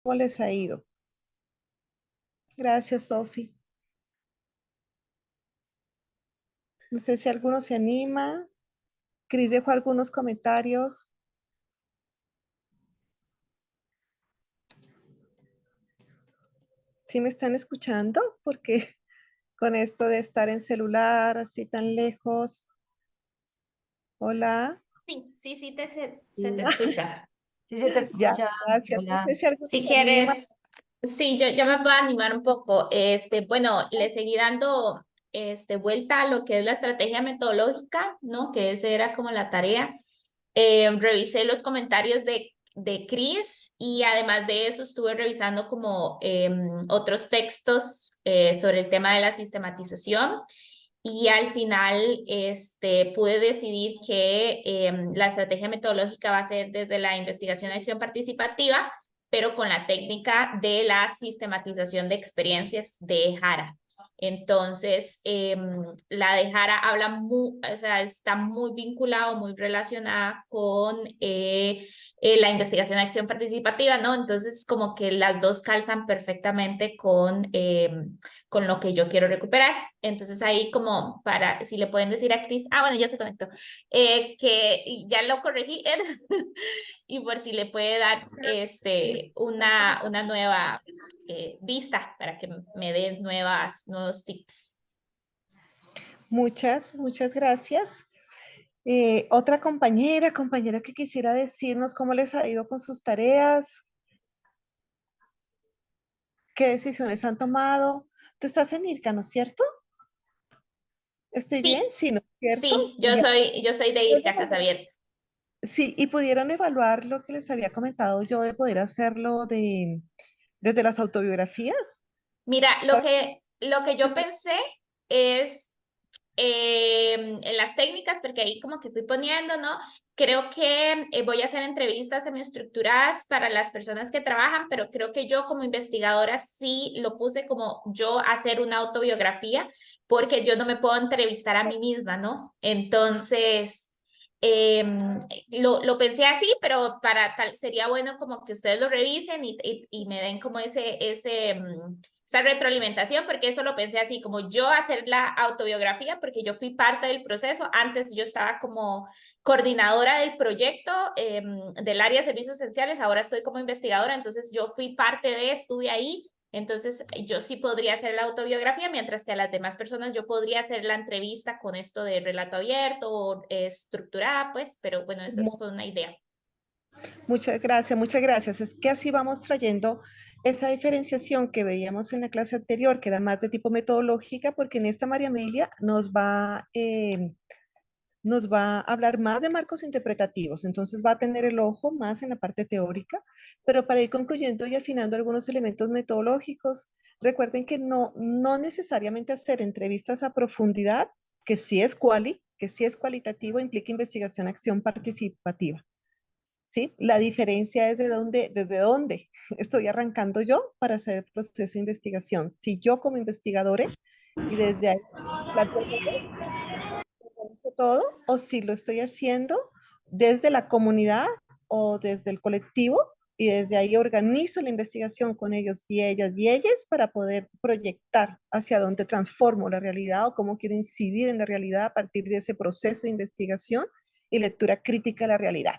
¿Cómo les ha ido? Gracias, Sofi. No sé si alguno se anima. Cris dejó algunos comentarios. ¿Sí me están escuchando? Porque con esto de estar en celular así tan lejos. Hola. Sí, sí, sí, se te Sí, escucha. sí se te Ya, escucha. gracias. No Hola. sé si alguno Si se anima. quieres, sí, yo me puedo animar un poco. Bueno, le seguí dando vuelta a lo que es la estrategia metodológica, ¿no? Que esa era como la tarea. Revisé los comentarios de Chris y además de eso estuve revisando como otros textos sobre el tema de la sistematización. Y al final pude decidir que la estrategia metodológica va a ser desde la investigación de acción participativa, pero con la técnica de la sistematización de experiencias de Jara. Entonces, la de Jara o sea, está muy vinculado, muy relacionada con la investigación de acción participativa, ¿no? Entonces, como que las dos calzan perfectamente con lo que yo quiero recuperar. Entonces ahí como para, si le pueden decir a Cris, bueno, ya se conectó, que ya lo corregí, y por si le puede dar una nueva vista para que me dé nuevos tips. Muchas gracias. Otra compañera que quisiera decirnos cómo les ha ido con sus tareas, qué decisiones han tomado. Tú estás en IRCA, ¿no es cierto? ¿Estoy bien? Sí, Sí, ¿no es cierto? sí, Ya. yo soy de IRCA, Casa Abierta. Sí, y pudieron evaluar lo que les había comentado yo de poder hacerlo desde las autobiografías. Mira, Para- lo que yo pensé es en las técnicas, porque ahí como que fui poniendo, ¿no? Creo que voy a hacer entrevistas semiestructuradas para las personas que trabajan, pero creo que yo como investigadora sí lo puse como yo hacer una autobiografía, porque yo no me puedo entrevistar a mí misma, ¿no? Entonces, eh, lo pensé así, pero para tal, sería bueno como que ustedes lo revisen y me den como esa retroalimentación, porque eso lo pensé así, como yo hacer la autobiografía, porque yo fui parte del proceso. Antes yo estaba como coordinadora del proyecto del área de servicios esenciales, ahora estoy como investigadora, entonces yo fui parte estuve ahí. Entonces, yo sí podría hacer la autobiografía, mientras que a las demás personas yo podría hacer la entrevista con esto de relato abierto o estructurada, pues, pero bueno, esa mu- fue una idea. Muchas gracias, muchas gracias. Es que así vamos trayendo esa diferenciación que veíamos en la clase anterior, que era más de tipo metodológica, porque en esta María Amelia nos va a hablar más de marcos interpretativos, entonces va a tener el ojo más en la parte teórica, pero para ir concluyendo y afinando algunos elementos metodológicos, recuerden que no necesariamente hacer entrevistas a profundidad, que sí es cualitativo, implica investigación, acción participativa. ¿Sí? La diferencia es desde dónde estoy arrancando yo para hacer el proceso de investigación. Si yo como investigadora y desde ahí planteo todo, o si lo estoy haciendo desde la comunidad o desde el colectivo y desde ahí organizo la investigación con ellos y ellas y ellas para poder proyectar hacia dónde transformo la realidad o cómo quiero incidir en la realidad a partir de ese proceso de investigación y lectura crítica de la realidad.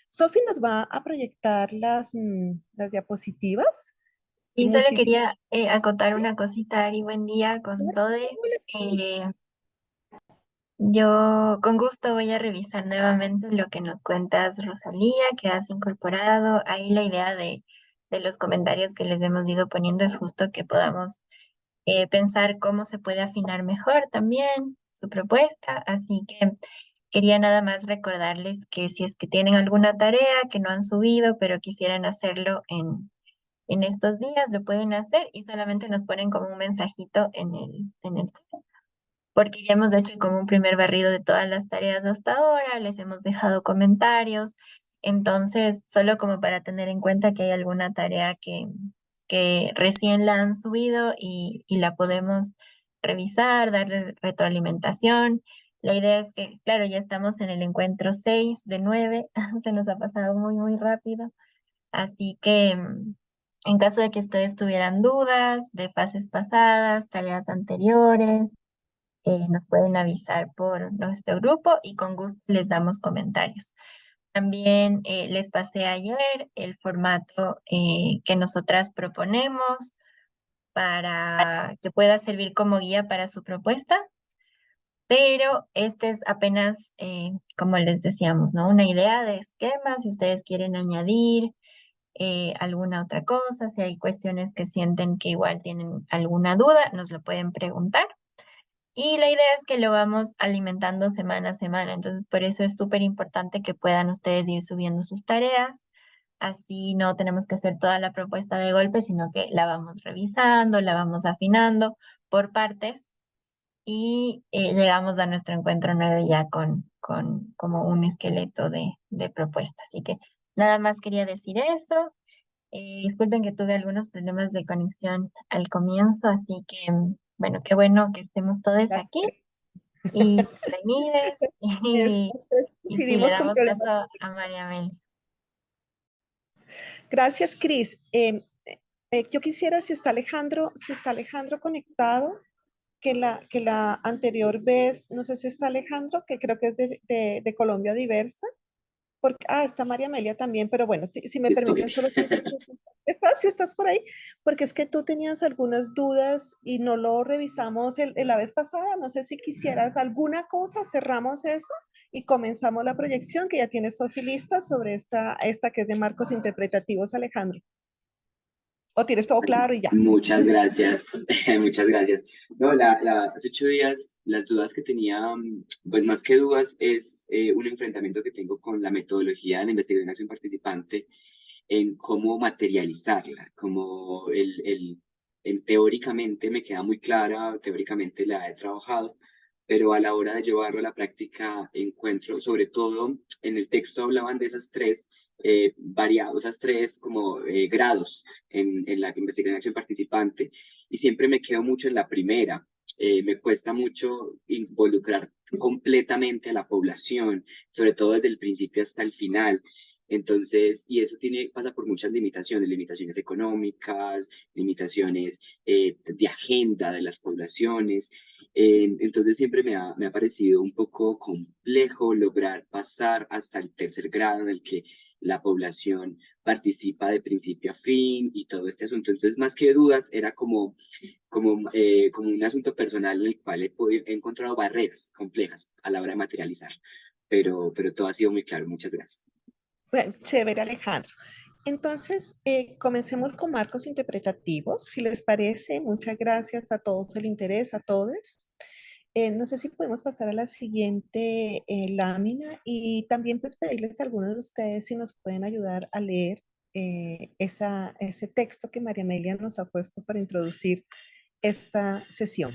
Sofi nos va a proyectar las diapositivas y Y solo muchísimas quería acotar una cosita, Ari, buen día con todos. gracias. Yo con gusto voy a revisar nuevamente lo que nos cuentas, Rosalía, que has incorporado. Ahí la idea de los comentarios que les hemos ido poniendo es justo que podamos pensar cómo se puede afinar mejor también su propuesta. Así que quería nada más recordarles que si es que tienen alguna tarea que no han subido, pero quisieran hacerlo en estos días lo pueden hacer y solamente nos ponen como un mensajito en el chat, porque ya hemos hecho como un primer barrido de todas las tareas hasta ahora, les hemos dejado comentarios, entonces solo como para tener en cuenta que hay alguna tarea que recién la han subido y la podemos revisar, darle retroalimentación. La idea es que, claro, ya estamos en el encuentro 6 de 9, se nos ha pasado muy, muy rápido, así que En caso de que ustedes tuvieran dudas de fases pasadas, tareas anteriores, nos pueden avisar por nuestro grupo y con gusto les damos comentarios. También les pasé ayer el formato que nosotras proponemos para que pueda servir como guía para su propuesta, pero este es apenas, como les decíamos, ¿no? Una idea de esquema, si ustedes quieren añadir alguna otra cosa, si hay cuestiones que sienten que igual tienen alguna duda, nos lo pueden preguntar. Y la idea es que lo vamos alimentando semana a semana, entonces por eso es súper importante que puedan ustedes ir subiendo sus tareas, así no tenemos que hacer toda la propuesta de golpe, sino que la vamos revisando, la vamos afinando por partes y llegamos a nuestro encuentro 9 ya con como un esqueleto de propuesta. Así que nada más quería decir eso. Disculpen que tuve algunos problemas de conexión al comienzo, así que bueno, qué bueno que estemos todos aquí Gracias. y bienvenidos y sí, le Coincidimos con damos problemas. paso a María Mel. Gracias, Cris. Yo quisiera, si está Alejandro conectado, que la anterior vez, no sé si está Alejandro, que creo que es de Colombia Diversa, porque, está María Amelia también, pero bueno, si me Estoy. permiten solo 5 minutos. ¿Estás? ¿Sí estás por ahí? Porque es que tú tenías algunas dudas y no lo revisamos la vez pasada. No sé si quisieras alguna cosa, cerramos eso y comenzamos la proyección, que ya tienes Sofi lista sobre esta que es de marcos interpretativos, Alejandro. O tienes todo claro y ya. Muchas gracias, muchas gracias. No, hace 8 días las dudas que tenía, pues más que dudas, es un enfrentamiento que tengo con la metodología de la investigación de acción participante en cómo materializarla, como teóricamente me queda muy clara, teóricamente la he trabajado, pero a la hora de llevarlo a la práctica encuentro, sobre todo en el texto hablaban de esas tres esas tres como grados en la investigación de acción participante y siempre me quedo mucho en la primera. Me cuesta mucho involucrar completamente a la población, sobre todo desde el principio hasta el final. Entonces, y eso pasa por muchas limitaciones, limitaciones económicas, limitaciones de agenda de las poblaciones. Entonces siempre me ha parecido un poco complejo lograr pasar hasta el tercer grado en el que la población participa de principio a fin y todo este asunto. Entonces, más que dudas, era como un asunto personal en el cual he encontrado barreras complejas a la hora de materializar, pero todo ha sido muy claro. Muchas gracias. Bueno, chévere, Alejandro. Entonces, comencemos con marcos interpretativos, si les parece. Muchas gracias a todos el interés, a todos. No sé si podemos pasar a la siguiente lámina y también pues pedirles a algunos de ustedes si nos pueden ayudar a leer ese texto que María Amelia nos ha puesto para introducir esta sesión.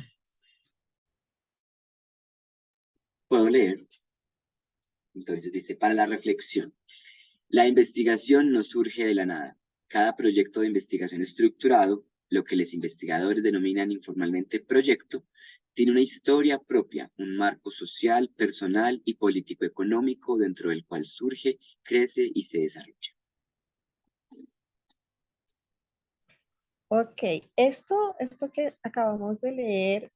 ¿Puedo leer? Entonces dice, para la reflexión. La investigación no surge de la nada. Cada proyecto de investigación estructurado, lo que los investigadores denominan informalmente proyecto, tiene una historia propia, un marco social, personal y político-económico dentro del cual surge, crece y se desarrolla. Ok, esto que acabamos de leer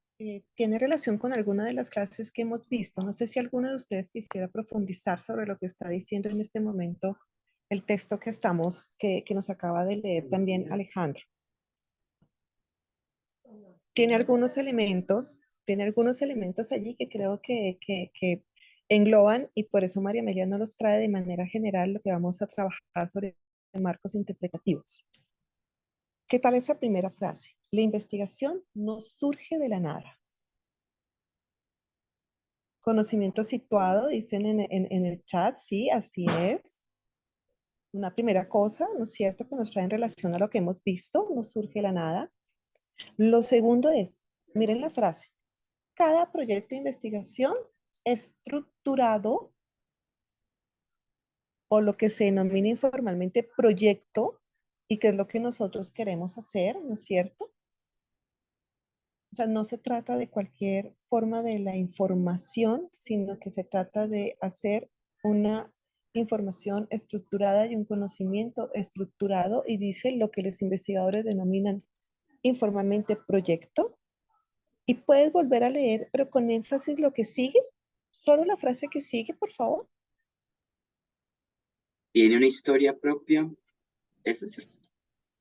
tiene relación con alguna de las clases que hemos visto. No sé si alguno de ustedes quisiera profundizar sobre lo que está diciendo en este momento el texto que nos acaba de leer también Alejandro. Tiene algunos elementos allí que creo que engloban y por eso María Amelia nos los trae de manera general lo que vamos a trabajar sobre marcos interpretativos. ¿Qué tal esa primera frase? La investigación no surge de la nada. Conocimiento situado, dicen en el chat, sí, así es. Una primera cosa, ¿no es cierto?, que nos trae en relación a lo que hemos visto, no surge de la nada. Lo segundo es, miren la frase, cada proyecto de investigación estructurado o lo que se denomina informalmente proyecto y que es lo que nosotros queremos hacer, ¿no es cierto? O sea, no se trata de cualquier forma de la información, sino que se trata de hacer una información estructurada y un conocimiento estructurado, y dice lo que los investigadores denominan informalmente proyecto. Y puedes volver a leer, pero con énfasis lo que sigue, solo la frase que sigue, por favor. Tiene una historia propia, eso es cierto.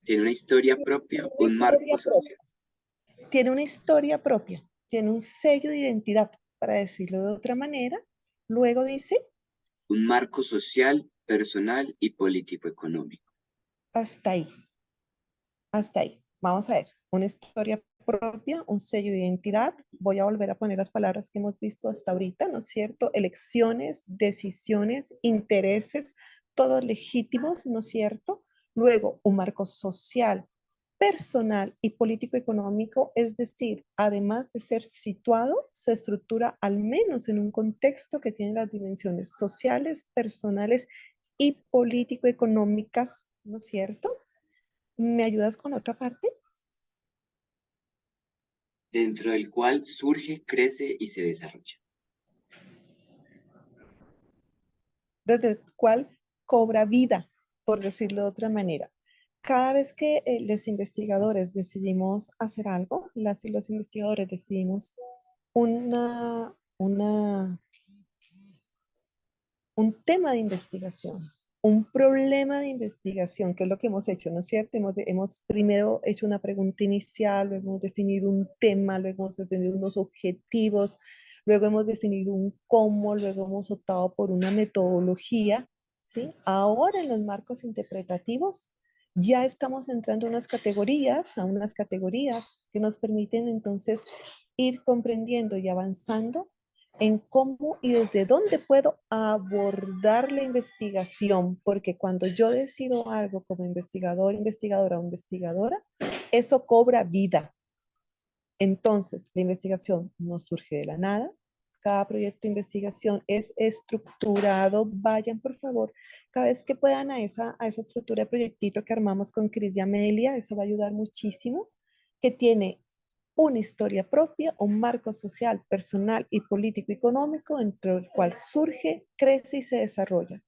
Tiene una historia propia, Una un marco historia propia. social. Tiene una historia propia, tiene un sello de identidad, para decirlo de otra manera. Luego dice, Un marco social, personal y político-económico. hasta ahí, hasta ahí. Vamos a ver, una historia propia, un sello de identidad. Voy a volver a poner las palabras que hemos visto hasta ahorita, ¿no es cierto? Elecciones, decisiones, intereses, todos legítimos, ¿no es cierto? Luego, un marco social, personal y político-económico, es decir, además de ser situado, se estructura al menos en un contexto que tiene las dimensiones sociales, personales y político-económicas, ¿no es cierto? ¿Me ayudas con otra parte? Dentro del cual surge, crece y se desarrolla. Desde el cual cobra vida, por decirlo de otra manera. Cada vez que los investigadores decidimos hacer algo, las y los investigadores decidimos una, una, un tema de investigación, un problema de investigación, que es lo que hemos hecho, ¿no es cierto? Hemos primero hecho una pregunta inicial, luego hemos definido un tema, luego hemos definido unos objetivos, luego hemos definido un cómo, luego hemos optado por una metodología, ¿sí? Ahora en los marcos interpretativos ya estamos entrando a unas categorías que nos permiten entonces ir comprendiendo y avanzando en cómo y desde dónde puedo abordar la investigación, porque cuando yo decido algo como investigador, investigadora o investigadora, eso cobra vida. Entonces, la investigación no surge de la nada. Cada proyecto de investigación es estructurado. Vayan, por favor, cada vez que puedan a esa estructura de proyectito que armamos con Cris y Amelia. Eso va a ayudar muchísimo, que tiene una historia propia, un marco social, personal y político-económico dentro del cual surge, crece y se desarrolla.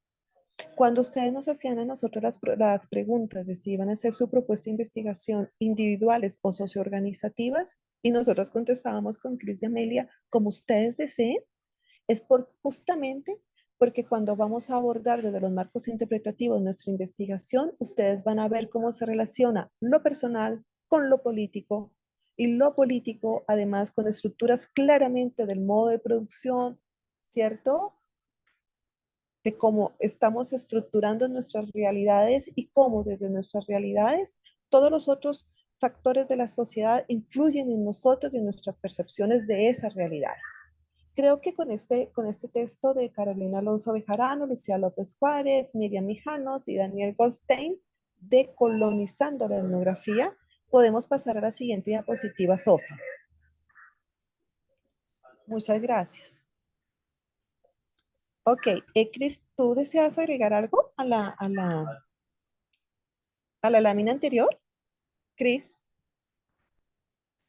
Cuando ustedes nos hacían a nosotros las preguntas de si iban a hacer su propuesta de investigación individuales o socioorganizativas, y nosotros contestábamos con Cris y Amelia como ustedes deseen, es justamente porque cuando vamos a abordar desde los marcos interpretativos nuestra investigación, ustedes van a ver cómo se relaciona lo personal con lo político, y lo político además con estructuras claramente del modo de producción, ¿cierto? De cómo estamos estructurando nuestras realidades y cómo desde nuestras realidades todos los otros factores de la sociedad influyen en nosotros y en nuestras percepciones de esas realidades. Creo que con este texto de Carolina Alonso Bejarano, Lucía López Juárez, Miriam Mijanos y Daniel Goldstein, de Colonizando la Etnografía, podemos pasar a la siguiente diapositiva, Sofía. Muchas gracias. Ok, Cris, ¿tú deseas agregar algo a la lámina anterior, Cris?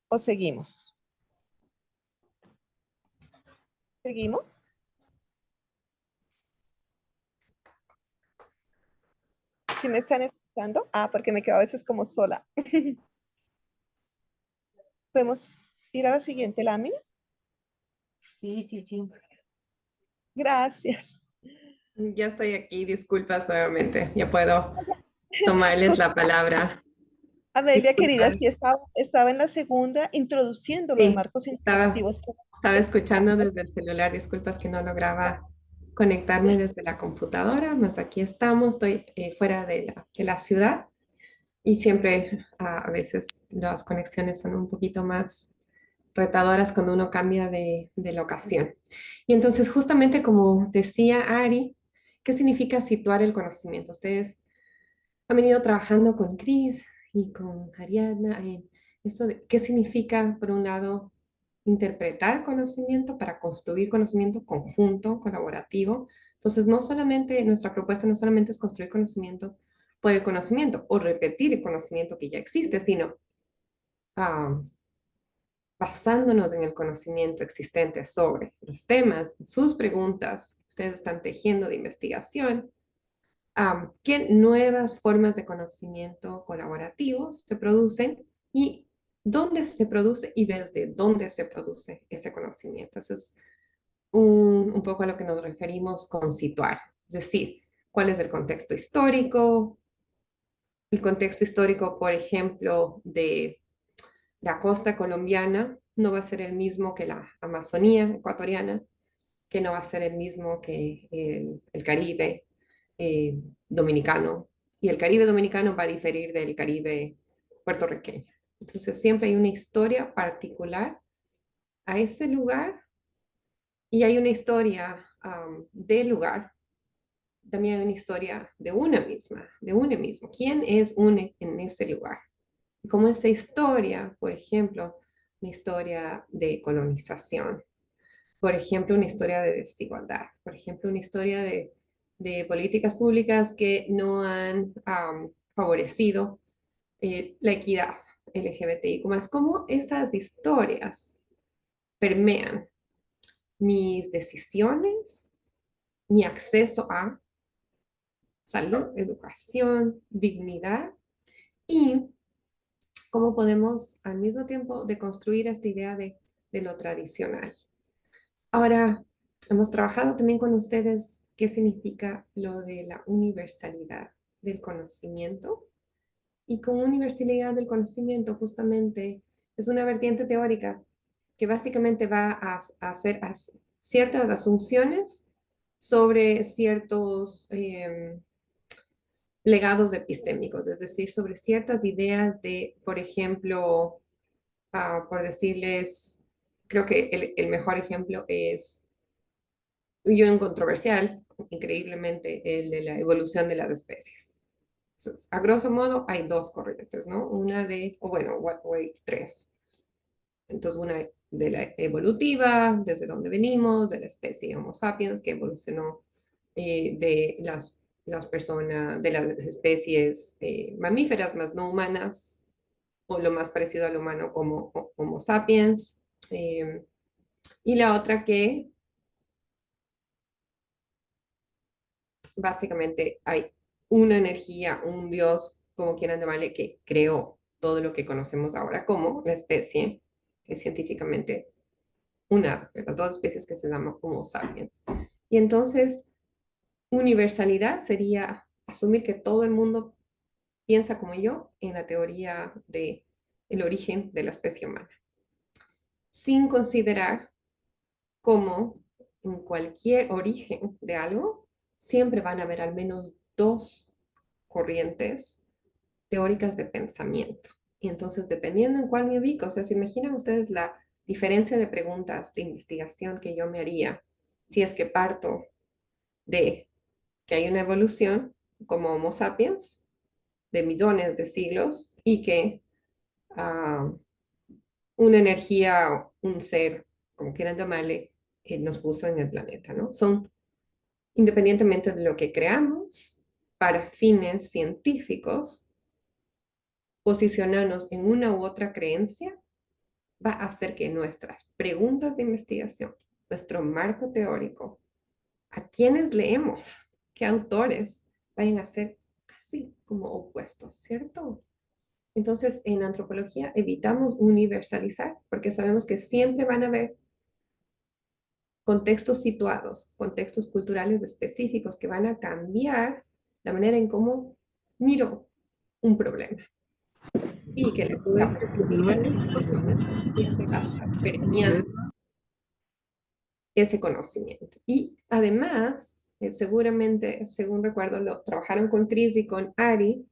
¿O seguimos? ¿Seguimos? ¿Sí me están escuchando? Ah, porque me quedo a veces como sola. ¿Podemos ir a la siguiente lámina? Sí, sí, sí. Gracias. Ya estoy aquí, disculpas nuevamente. Ya puedo tomarles la palabra. Amelia, querida, Disculpas. sí estaba en la segunda introduciendo los Sí, marcos estaba, interpretativos. estaba escuchando desde el celular. Disculpas que no lograba conectarme desde la computadora, más aquí estamos. Estoy fuera de la ciudad y siempre a veces las conexiones son un poquito más retadoras cuando uno cambia de locación. Y entonces, justamente como decía Ari, ¿qué significa situar el conocimiento? Ustedes han venido trabajando con Cris y con Ariadna en esto de qué significa, por un lado, interpretar conocimiento para construir conocimiento conjunto, colaborativo. Entonces, no solamente, nuestra propuesta no solamente es construir conocimiento por el conocimiento o repetir el conocimiento que ya existe, sino ah, basándonos en el conocimiento existente sobre los temas, sus preguntas, ustedes están tejiendo de investigación, qué nuevas formas de conocimiento colaborativos se producen y dónde se produce y desde dónde se produce ese conocimiento. Eso es un poco a lo que nos referimos con situar, es decir, cuál es el contexto histórico. El contexto histórico, por ejemplo, de la costa colombiana no va a ser el mismo que la Amazonía ecuatoriana, que no va a ser el mismo que el Caribe dominicano. Y el Caribe dominicano va a diferir del Caribe puertorriqueño. Entonces siempre hay una historia particular a ese lugar y hay una historia del lugar. También hay una historia de una misma, de une mismo. ¿Quién es une en ese lugar? Como esa historia, por ejemplo, una historia de colonización, por ejemplo, una historia de desigualdad, por ejemplo, una historia de políticas públicas que no han favorecido la equidad LGBTI, como esas historias permean mis decisiones, mi acceso a salud, educación, dignidad y cómo podemos al mismo tiempo deconstruir esta idea de lo tradicional. Ahora, hemos trabajado también con ustedes qué significa lo de la universalidad del conocimiento. Y con universalidad del conocimiento justamente es una vertiente teórica que básicamente va a hacer ciertas asunciones sobre ciertos legados epistémicos, es decir, sobre ciertas ideas de, por ejemplo, por decirles, creo que el mejor ejemplo es, y un controversial, increíblemente, el de la evolución de las especies. Entonces, a grosso modo, hay dos corrientes, ¿no? Una de, o bueno, hay tres. Entonces, una de la evolutiva, desde donde venimos, de la especie Homo sapiens, que evolucionó de las personas, de las especies mamíferas más no humanas, o lo más parecido al humano como Homo sapiens. Y la otra que básicamente hay una energía, un Dios, como quieran llamarle, que creó todo lo que conocemos ahora como la especie, que es científicamente una de las dos especies que se llama Homo sapiens. Y entonces, universalidad sería asumir que todo el mundo piensa como yo en la teoría de el origen de la especie humana, sin considerar cómo en cualquier origen de algo siempre van a haber al menos dos corrientes teóricas de pensamiento. Y entonces, dependiendo en cuál me ubico, o sea, se imaginan ustedes la diferencia de preguntas de investigación que yo me haría si es que parto de que hay una evolución como Homo sapiens de millones de siglos y que uh, una energía, un ser, como quieran llamarle, nos puso en el planeta, ¿no? Son, independientemente de lo que creamos, para fines científicos, posicionarnos en una u otra creencia va a hacer que nuestras preguntas de investigación, nuestro marco teórico, a quienes leemos, qué autores, vayan a ser casi como opuestos, ¿cierto? Entonces, en antropología evitamos universalizar porque sabemos que siempre van a haber contextos situados, contextos culturales específicos que van a cambiar la manera en cómo miro un problema y que la perspectiva de las personas siempre va a estar permeando ese conocimiento. Y además, seguramente, según recuerdo, lo trabajaron con Chris y con Ari,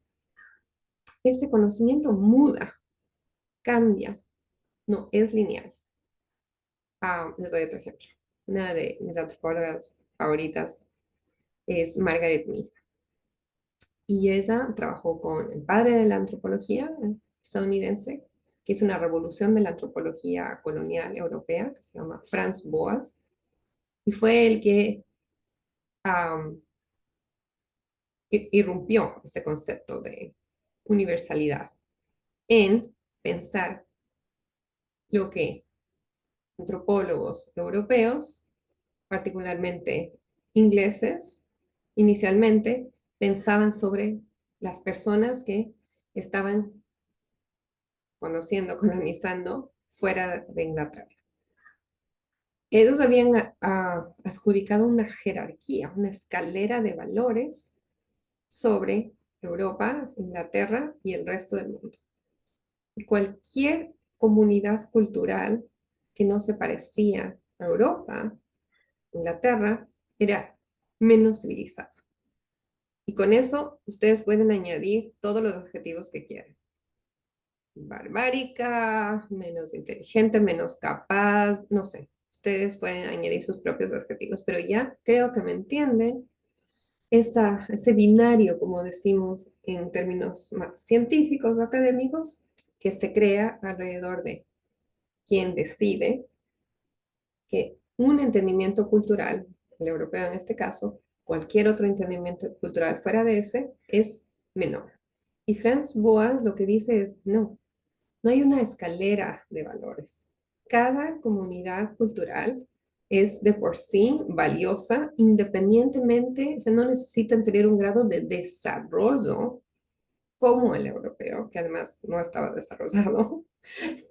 ese conocimiento muda, cambia, no es lineal. Les doy otro ejemplo. Una de mis antropólogas favoritas es Margaret Mead. Y ella trabajó con el padre de la antropología estadounidense, que es una revolución de la antropología colonial europea, que se llama Franz Boas, y fue el que irrumpió ese concepto de universalidad en pensar lo que antropólogos europeos, particularmente ingleses inicialmente pensaban sobre las personas que estaban conociendo, colonizando fuera de Inglaterra. Ellos habían adjudicado una jerarquía, una escalera de valores sobre Europa, Inglaterra y el resto del mundo. Y cualquier comunidad cultural que no se parecía a Europa, Inglaterra, era menos civilizada. Y con eso ustedes pueden añadir todos los adjetivos que quieran. Barbárica, menos inteligente, menos capaz, no sé. Ustedes pueden añadir sus propios adjetivos, pero ya creo que me entienden ese binario, como decimos en términos más científicos o académicos, que se crea alrededor de quien decide que un entendimiento cultural, el europeo en este caso, cualquier otro entendimiento cultural fuera de ese, es menor. Y Franz Boas lo que dice es, no, no hay una escalera de valores. Cada comunidad cultural es de por sí valiosa, independientemente, o sea, no necesitan tener un grado de desarrollo como el europeo, que además no estaba desarrollado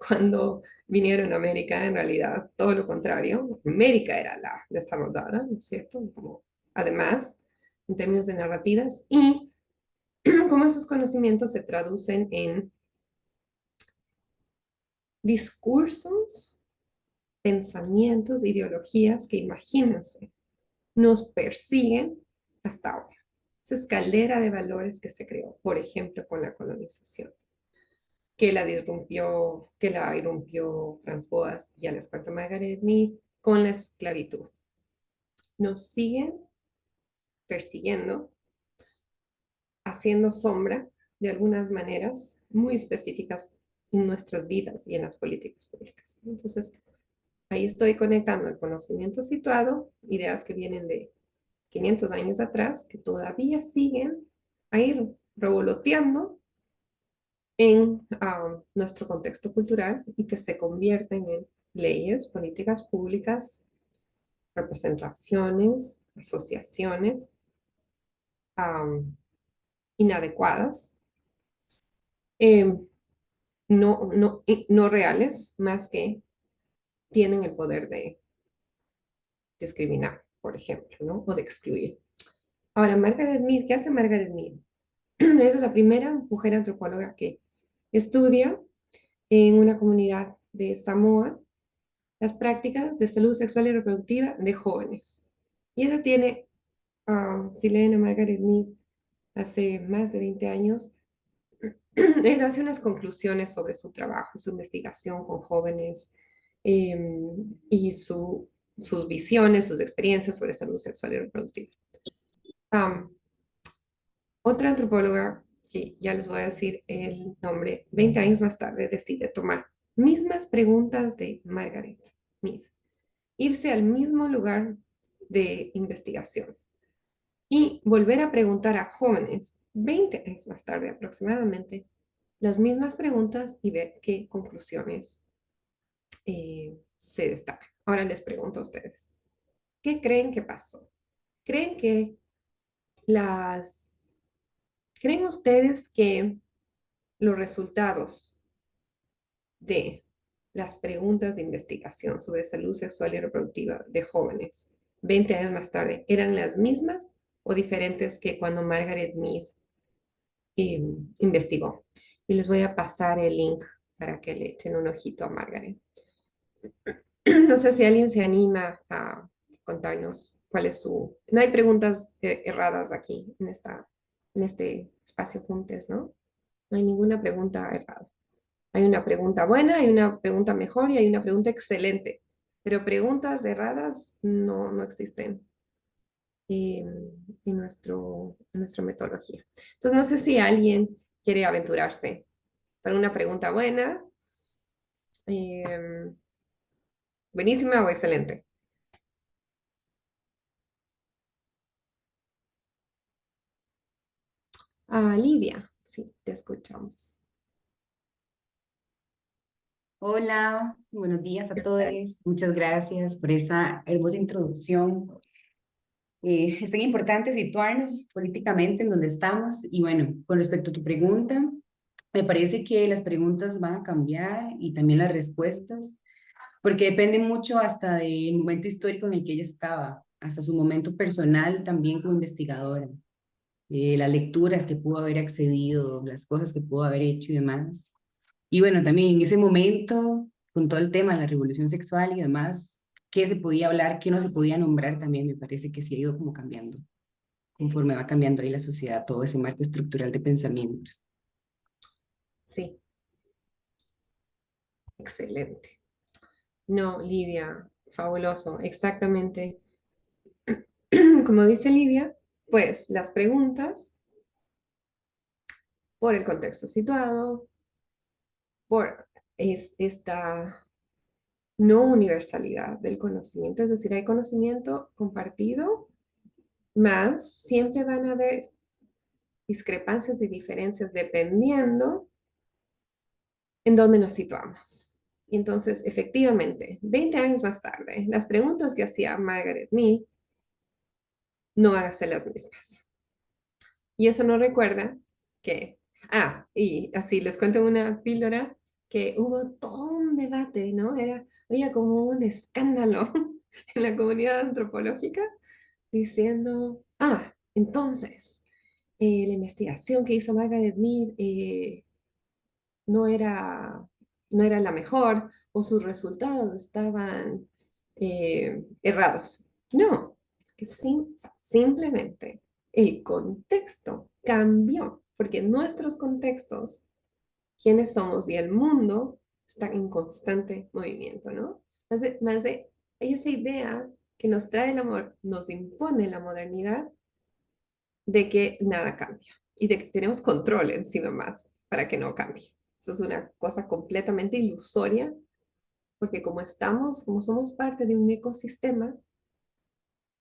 cuando vinieron a América, en realidad todo lo contrario, América era la desarrollada, ¿no es cierto? Como, además, en términos de narrativas, y cómo esos conocimientos se traducen en discursos, pensamientos, ideologías que, imagínense, nos persiguen hasta ahora. Esa escalera de valores que se creó, por ejemplo, con la colonización, que la irrumpió Franz Boas, ya les cuento Margaret Mead, con la esclavitud. Nos siguen persiguiendo, haciendo sombra de algunas maneras muy específicas en nuestras vidas y en las políticas públicas. Entonces, ahí estoy conectando el conocimiento situado, ideas que vienen de 500 años atrás, que todavía siguen a ir revoloteando en nuestro contexto cultural y que se convierten en leyes, políticas públicas, representaciones, asociaciones inadecuadas, em, no reales, más que tienen el poder de discriminar, por ejemplo, ¿no? O de excluir. Ahora, Margaret Mead, ¿qué hace Margaret Mead? Es la primera mujer antropóloga que estudia en una comunidad de Samoa las prácticas de salud sexual y reproductiva de jóvenes. Y ella tiene, si leen a Margaret Mead hace más de 20 años, ella hace unas conclusiones sobre su trabajo, su investigación con jóvenes y sus visiones, sus experiencias sobre salud sexual y reproductiva. Otra antropóloga, que ya les voy a decir el nombre, 20 años más tarde decide tomar mismas preguntas de Margaret Mead, irse al mismo lugar de investigación y volver a preguntar a jóvenes, 20 años más tarde aproximadamente, las mismas preguntas y ver qué conclusiones se destacan. Ahora les pregunto a ustedes, ¿qué creen que pasó? ¿Creen que ¿Creen ustedes que los resultados de las preguntas de investigación sobre salud sexual y reproductiva de jóvenes 20 años más tarde eran las mismas o diferentes que cuando Margaret Mead investigó? Y les voy a pasar el link para que le echen un ojito a Margaret. No sé si alguien se anima a contarnos cuál es su... No hay preguntas erradas aquí en este espacio juntos, ¿no? No hay ninguna pregunta errada. Hay una pregunta buena, hay una pregunta mejor y hay una pregunta excelente. Pero preguntas erradas no existen en nuestra metodología. Entonces, no sé si alguien quiere aventurarse para una pregunta buena, eh, buenísima o excelente. Lidia, sí, te escuchamos. Hola, buenos días a todos. Muchas gracias por esa hermosa introducción. Es tan importante situarnos políticamente en donde estamos. Y bueno, con respecto a tu pregunta, me parece que las preguntas van a cambiar y también las respuestas, porque depende mucho hasta del momento histórico en el que ella estaba, hasta su momento personal también como investigadora, las lecturas que pudo haber accedido, las cosas que pudo haber hecho y demás. Y bueno, también en ese momento, con todo el tema de la revolución sexual y demás, qué se podía hablar, qué no se podía nombrar también, me parece que sí ha ido como cambiando, conforme va cambiando ahí la sociedad, todo ese marco estructural de pensamiento. Sí, excelente. No, Lidia, fabuloso, exactamente. Como dice Lidia, pues las preguntas por el contexto situado, por esta no universalidad del conocimiento, es decir, hay conocimiento compartido, más siempre van a haber discrepancias y diferencias dependiendo en dónde nos situamos. Y entonces, efectivamente, 20 años más tarde, las preguntas que hacía Margaret Mead no van a ser las mismas. Y eso nos recuerda que, y así les cuento una píldora, que hubo todo un debate, ¿no? Había como un escándalo en la comunidad antropológica diciendo, entonces, la investigación que hizo Margaret Mead no era, no era la mejor o sus resultados estaban errados. No, que simplemente el contexto cambió, porque nuestros contextos, quiénes somos y el mundo están en constante movimiento, ¿no? Más de esa idea que nos trae el amor, nos impone la modernidad de que nada cambia y de que tenemos control encima más para que no cambie. Eso es una cosa completamente ilusoria, porque como somos parte de un ecosistema,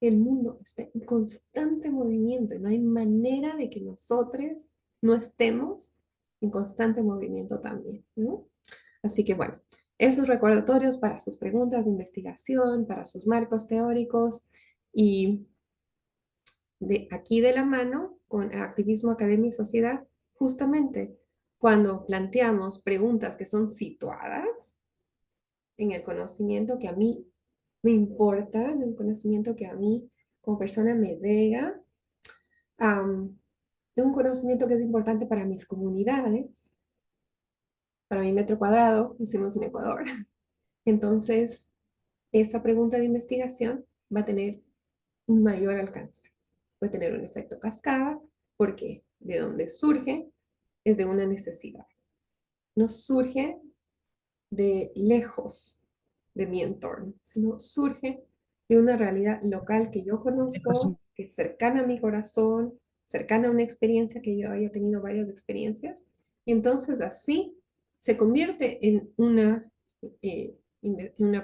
el mundo está en constante movimiento y no hay manera de que nosotros no estemos en constante movimiento también, ¿no? Así que bueno, esos recordatorios para sus preguntas de investigación, para sus marcos teóricos y de aquí de la mano con activismo, academia y sociedad, justamente cuando planteamos preguntas que son situadas en el conocimiento que a mí me importa, en el conocimiento que a mí como persona me llega, es un conocimiento que es importante para mis comunidades, para mi metro cuadrado, decimos en Ecuador. Entonces, esa pregunta de investigación va a tener un mayor alcance. Puede tener un efecto cascada porque de donde surge es de una necesidad. No surge de lejos de mi entorno, sino surge de una realidad local que yo conozco, que es cercana a mi corazón, cercana a una experiencia que yo haya tenido varias experiencias. Y entonces así se convierte en una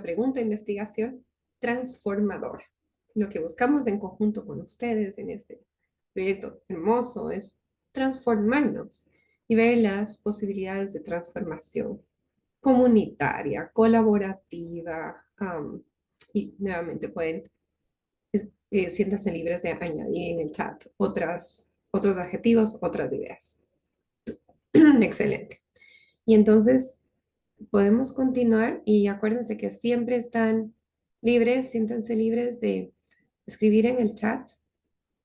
pregunta de investigación transformadora. Lo que buscamos en conjunto con ustedes en este proyecto hermoso es transformarnos y ver las posibilidades de transformación comunitaria, colaborativa, y nuevamente pueden, siéntanse libres de añadir en el chat otros adjetivos, otras ideas. Excelente. Y entonces podemos continuar y acuérdense que siempre están libres, siéntanse libres de escribir en el chat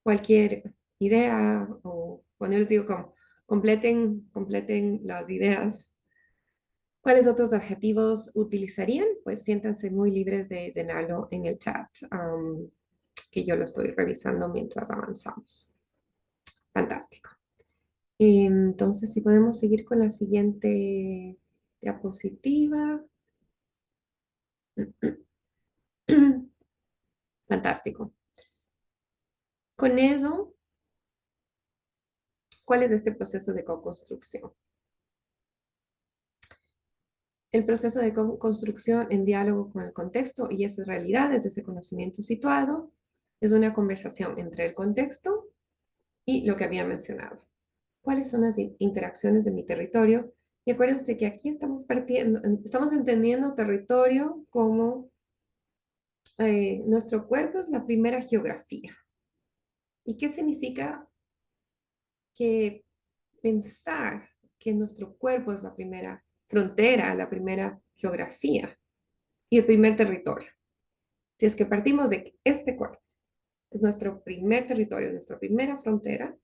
cualquier idea o cuando les digo como completen las ideas. ¿Cuáles otros adjetivos utilizarían? Pues siéntanse muy libres de llenarlo en el chat, que yo lo estoy revisando mientras avanzamos. Fantástico. Entonces, si podemos seguir con la siguiente diapositiva. Fantástico. Con eso, ¿cuál es este proceso de co-construcción? El proceso de construcción en diálogo con el contexto y esas realidades de ese conocimiento situado es una conversación entre el contexto y lo que había mencionado. ¿Cuáles son las interacciones de mi territorio? Y acuérdense que aquí estamos estamos entendiendo territorio como nuestro cuerpo es la primera geografía, ¿Y qué significa que pensar que nuestro cuerpo es la primera frontera, la primera geografía y el primer territorio? Si es que partimos de que este cuerpo es nuestro primer territorio, nuestra primera frontera,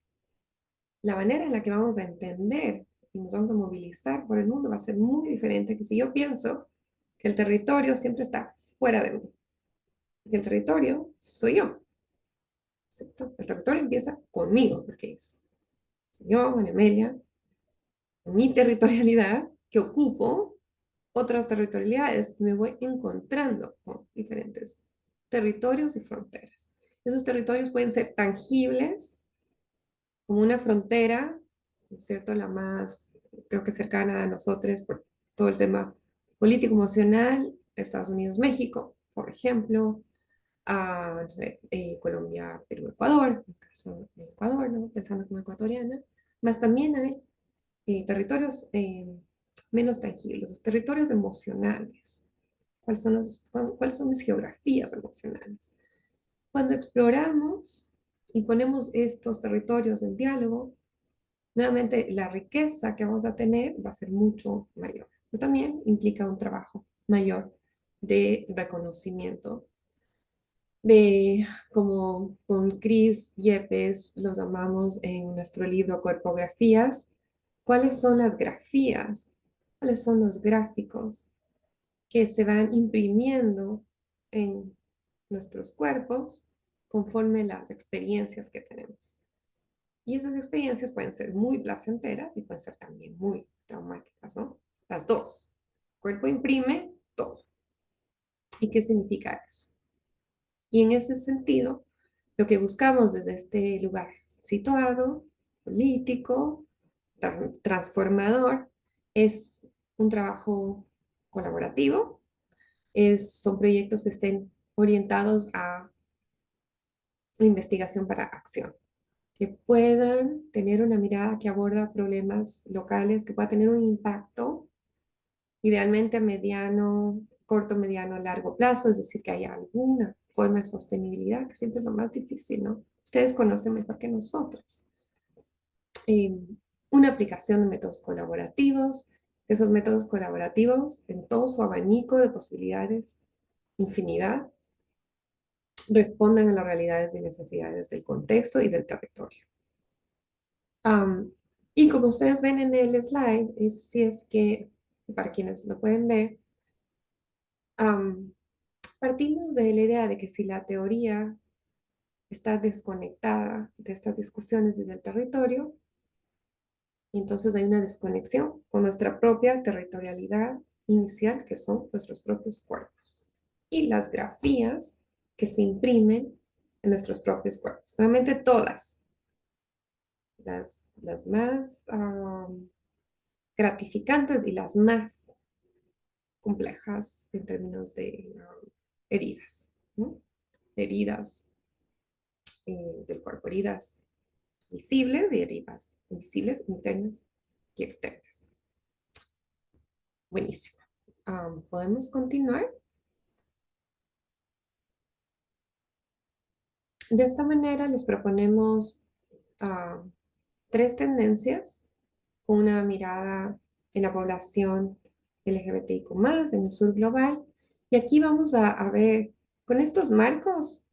la manera en la que vamos a entender y nos vamos a movilizar por el mundo va a ser muy diferente que si yo pienso que el territorio siempre está fuera de mí. Que el territorio soy yo. ¿Cierto? El territorio empieza conmigo, porque soy yo, María Amelia, mi territorialidad que ocupo otras territorialidades y me voy encontrando con diferentes territorios y fronteras. Esos territorios pueden ser tangibles, como una frontera, ¿no es cierto? La más, creo que cercana a nosotros por todo el tema político-emocional, Estados Unidos-México, por ejemplo, a, no sé, Colombia, Perú, Ecuador, en el caso de Ecuador, ¿no? Pensando como ecuatoriana, más también hay territorios menos tangibles, los territorios emocionales. ¿Cuáles son mis geografías emocionales? Cuando exploramos y ponemos estos territorios en diálogo, nuevamente la riqueza que vamos a tener va a ser mucho mayor. Pero también implica un trabajo mayor de reconocimiento, de como con Chris Yepes lo llamamos en nuestro libro Corpografías, cuáles son las grafías, cuáles son los gráficos que se van imprimiendo en nuestros cuerpos conforme las experiencias que tenemos. Y esas experiencias pueden ser muy placenteras y pueden ser también muy traumáticas, ¿no? Las dos. El cuerpo imprime todo. ¿Y qué significa eso? Y en ese sentido, lo que buscamos desde este lugar situado, político, transformador, es un trabajo colaborativo, son proyectos que estén orientados a la investigación para acción, que puedan tener una mirada que aborda problemas locales, que pueda tener un impacto, idealmente a mediano, corto, mediano, largo plazo, es decir, que haya alguna forma de sostenibilidad, que siempre es lo más difícil, ¿no? Ustedes conocen mejor que nosotros. Eh, una aplicación de métodos colaborativos, esos métodos colaborativos en todo su abanico de posibilidades, infinidad, respondan a las realidades y necesidades del contexto y del territorio. Y como ustedes ven en el slide, si es que, para quienes lo pueden ver, partimos de la idea de que si la teoría está desconectada de estas discusiones desde el territorio, entonces hay una desconexión con nuestra propia territorialidad inicial, que son nuestros propios cuerpos, y las grafías que se imprimen en nuestros propios cuerpos. Nuevamente todas, las más gratificantes y las más complejas en términos de heridas, ¿no? Heridas del cuerpo, heridas visibles y heridas invisibles, internas y externas. Buenísimo. ¿Podemos continuar? De esta manera les proponemos tres tendencias con una mirada en la población LGBTIQ+, en el sur global. Y aquí vamos a ver, con estos marcos,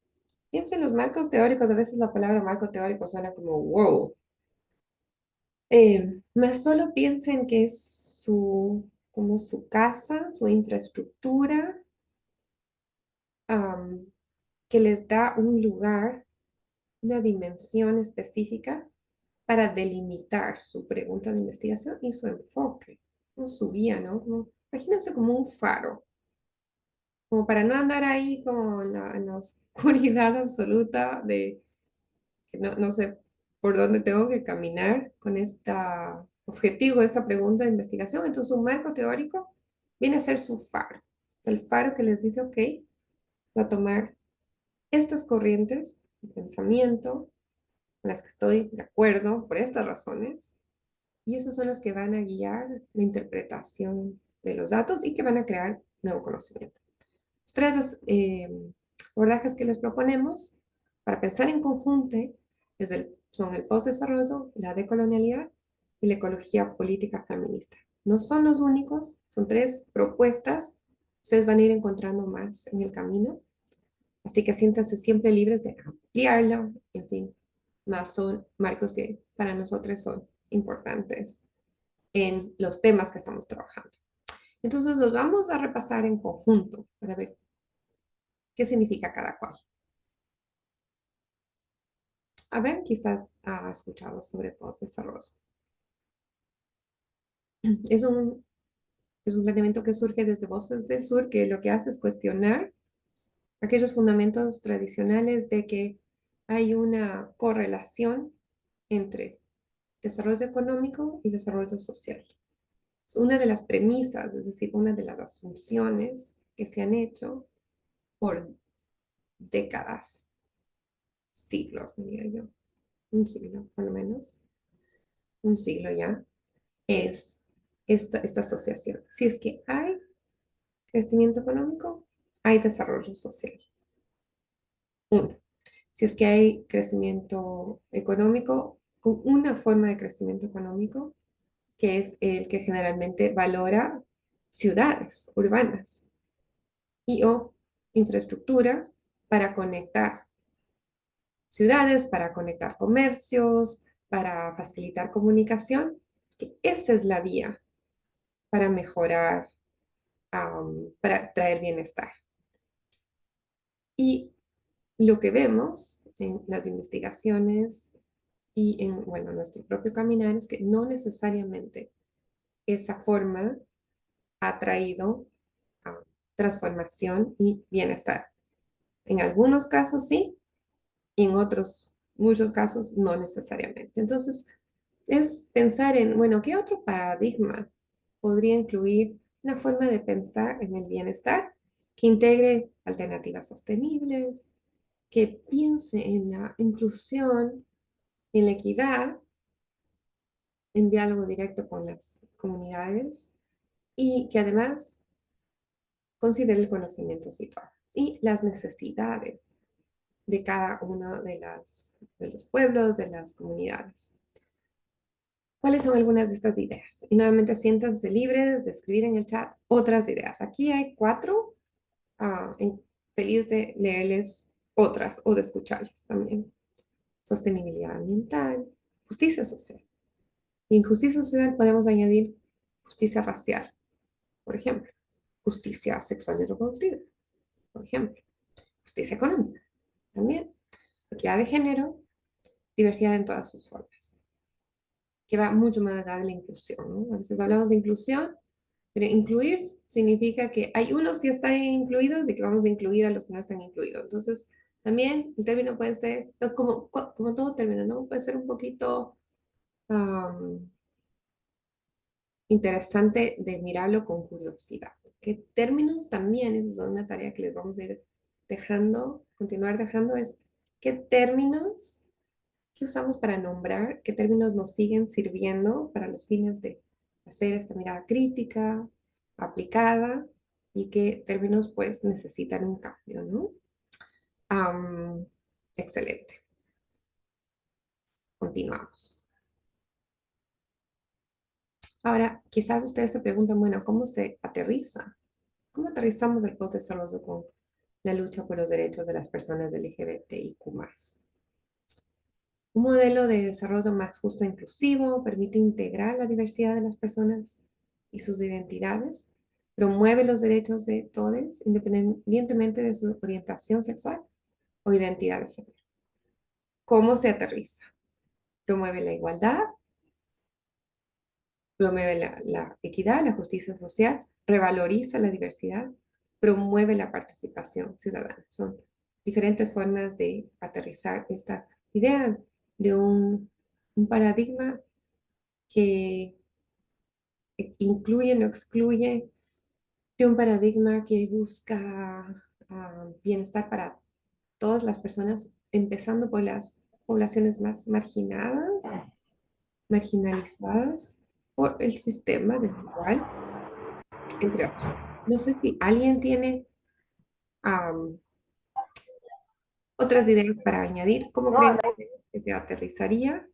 piensen en los marcos teóricos, a veces la palabra marco teórico suena como wow. Más solo piensen que es como su casa, su infraestructura, que les da un lugar, una dimensión específica para delimitar su pregunta de investigación y su enfoque, o su guía, ¿no? Imagínense como un faro, como para no andar ahí como en la oscuridad absoluta de que no sé por dónde tengo que caminar con este objetivo, esta pregunta de investigación. Entonces, un marco teórico viene a ser su faro, el faro que les dice, ok, voy a tomar estas corrientes de pensamiento con las que estoy de acuerdo por estas razones, y esas son las que van a guiar la interpretación de los datos y que van a crear nuevo conocimiento. Los tres abordajes que les proponemos para pensar en conjunto son el postdesarrollo, la decolonialidad y la ecología política feminista. No son los únicos, son 3 propuestas. Ustedes van a ir encontrando más en el camino. Así que siéntanse siempre libres de ampliarlo. En fin, más son marcos que para nosotros son importantes en los temas que estamos trabajando. Entonces los vamos a repasar en conjunto para ver qué significa cada cual. A ver, quizás ha escuchado sobre postdesarrollo. Es un, es un planteamiento que surge desde Voces del Sur, que lo que hace es cuestionar aquellos fundamentos tradicionales de que hay una correlación entre desarrollo económico y desarrollo social. Es una de las premisas, es decir, una de las asunciones que se han hecho por décadas, siglos, diría yo, un siglo por lo menos, un siglo ya, es esta asociación. Si es que hay crecimiento económico, hay desarrollo social. Uno, si es que hay crecimiento económico, con una forma de crecimiento económico, que es el que generalmente valora ciudades urbanas y o infraestructura para conectar ciudades, para conectar comercios, para facilitar comunicación, que esa es la vía para mejorar, para traer bienestar. Y lo que vemos en las investigaciones y en, bueno, nuestro propio caminar es que no necesariamente esa forma ha traído transformación y bienestar. En algunos casos sí, y en otros, muchos casos no necesariamente. Entonces, es pensar en, bueno, ¿qué otro paradigma podría incluir una forma de pensar en el bienestar que integre alternativas sostenibles, que piense en la inclusión, en la equidad, en diálogo directo con las comunidades y que además considere el conocimiento situado y las necesidades de cada uno de los pueblos, de las comunidades? ¿Cuáles son algunas de estas ideas? Y nuevamente siéntanse libres de escribir en el chat otras ideas. Aquí hay 4. Feliz de leerles otras o de escucharles también. Sostenibilidad ambiental, justicia social. Y en justicia social podemos añadir justicia racial, por ejemplo. Justicia sexual y reproductiva, por ejemplo. Justicia económica, también. Equidad de género, diversidad en todas sus formas, que va mucho más allá de la inclusión, ¿no? A veces hablamos de inclusión, pero incluir significa que hay unos que están incluidos y que vamos a incluir a los que no están incluidos. Entonces, también el término puede ser, como todo término, ¿no? Puede ser un poquito interesante de mirarlo con curiosidad. ¿Qué términos también? Esa es una tarea que les vamos a ir dejando, continuar dejando, es qué términos que usamos para nombrar, qué términos nos siguen sirviendo para los fines de hacer esta mirada crítica, aplicada, y qué términos pues necesitan un cambio, ¿no? Excelente. Continuamos. Ahora, quizás ustedes se preguntan, bueno, ¿cómo se aterriza? ¿Cómo aterrizamos el postdesarrollo con la lucha por los derechos de las personas LGBTIQ+? Un modelo de desarrollo más justo e inclusivo permite integrar la diversidad de las personas y sus identidades, promueve los derechos de todos, independientemente de su orientación sexual o identidad de género. ¿Cómo se aterriza? Promueve la igualdad, promueve la equidad, la justicia social, revaloriza la diversidad, promueve la participación ciudadana. Son diferentes formas de aterrizar esta idea de un paradigma que incluye, no excluye, de un paradigma que busca bienestar para todas las personas, empezando por las poblaciones más marginalizadas por el sistema desigual, entre otros. No sé si alguien tiene otras ideas para añadir. ¿Cómo creen que se aterrizaría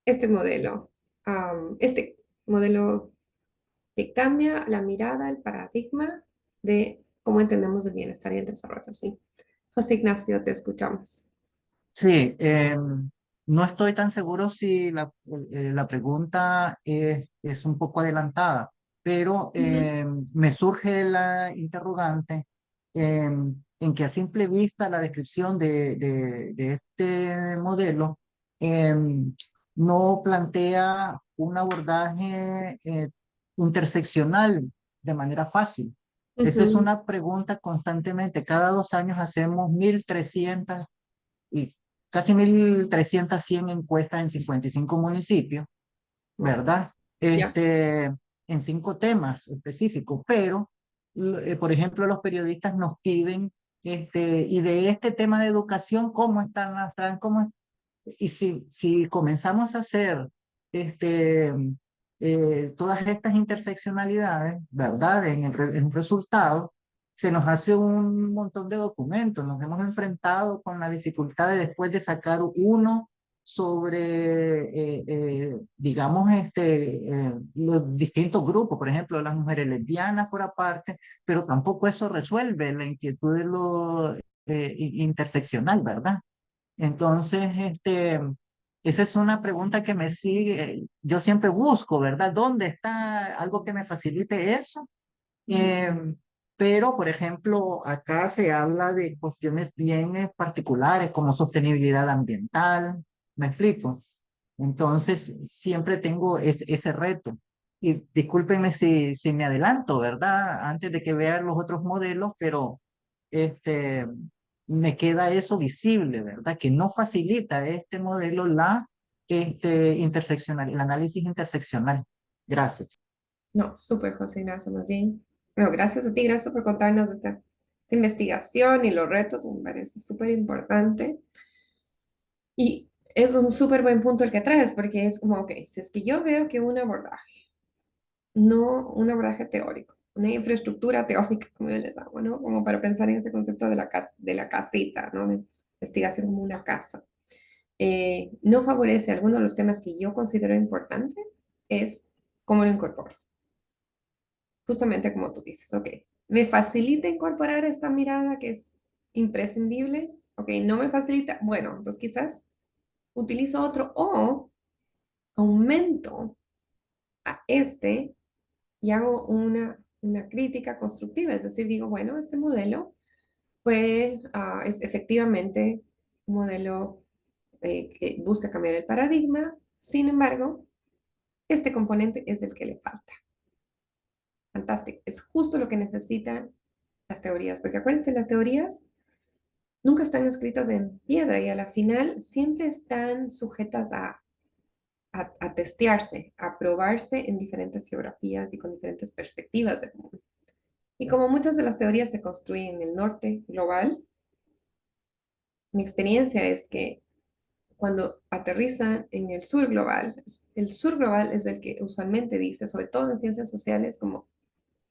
este modelo, este modelo que cambia la mirada, el paradigma de cómo entendemos el bienestar y el desarrollo, ¿sí? José Ignacio, te escuchamos. Sí, no estoy tan seguro si la pregunta es un poco adelantada, pero Ujú, me surge la interrogante en que a simple vista la descripción de este modelo no plantea un abordaje interseccional de manera fácil. Eso es ujú, una pregunta constantemente. Cada 2 años hacemos 1.300 y casi 1.300 encuestas en 55 municipios, wow, ¿verdad? ya. En 5 temas específicos, pero, por ejemplo, los periodistas nos piden, y de este tema de educación, ¿cómo están las trans? Y si comenzamos a hacer este, todas estas interseccionalidades, ¿verdad? En un resultado, se nos hace un montón de documentos. Nos hemos enfrentado con la dificultad de después de sacar uno sobre, digamos, los distintos grupos, por ejemplo, las mujeres lesbianas por aparte, pero tampoco eso resuelve la inquietud de lo interseccional, ¿verdad? Entonces, esa es una pregunta que me sigue. Yo siempre busco, ¿verdad? ¿Dónde está algo que me facilite eso? Ujú, Pero, por ejemplo, acá se habla de cuestiones bien particulares como sostenibilidad ambiental. ¿Me explico? Entonces, siempre tengo ese reto. Y discúlpenme si me adelanto, ¿verdad? Antes de que vean los otros modelos, pero este, me queda eso visible, ¿verdad? Que no facilita este modelo interseccional, el análisis interseccional. Gracias. no, súper, José Ignacio, más bien. Bueno, gracias a ti, gracias por contarnos esta investigación y los retos, me parece súper importante. Y es un súper buen punto el que traes, porque es como, ok, si es que yo veo que un abordaje, no un abordaje teórico, una infraestructura teórica, como yo les llamo, ¿no? Como para pensar en ese concepto de de la casita, ¿no? De investigación como una casa. No favorece algunos de los temas que yo considero importante, es cómo lo incorporo. Justamente como tú dices, ok, me facilita incorporar esta mirada que es imprescindible, ok, no me facilita, bueno, entonces quizás utilizo otro o aumento a este y hago una crítica constructiva, es decir, digo, bueno, este modelo pues es efectivamente un modelo que busca cambiar el paradigma, sin embargo, este componente es el que le falta. Fantástico, es justo lo que necesitan las teorías, porque acuérdense, las teorías nunca están escritas en piedra y a la final siempre están sujetas a testearse, a probarse en diferentes geografías y con diferentes perspectivas del mundo. Y como muchas de las teorías se construyen en el norte global, mi experiencia es que cuando aterrizan en el sur global es el que usualmente dice, sobre todo en ciencias sociales, como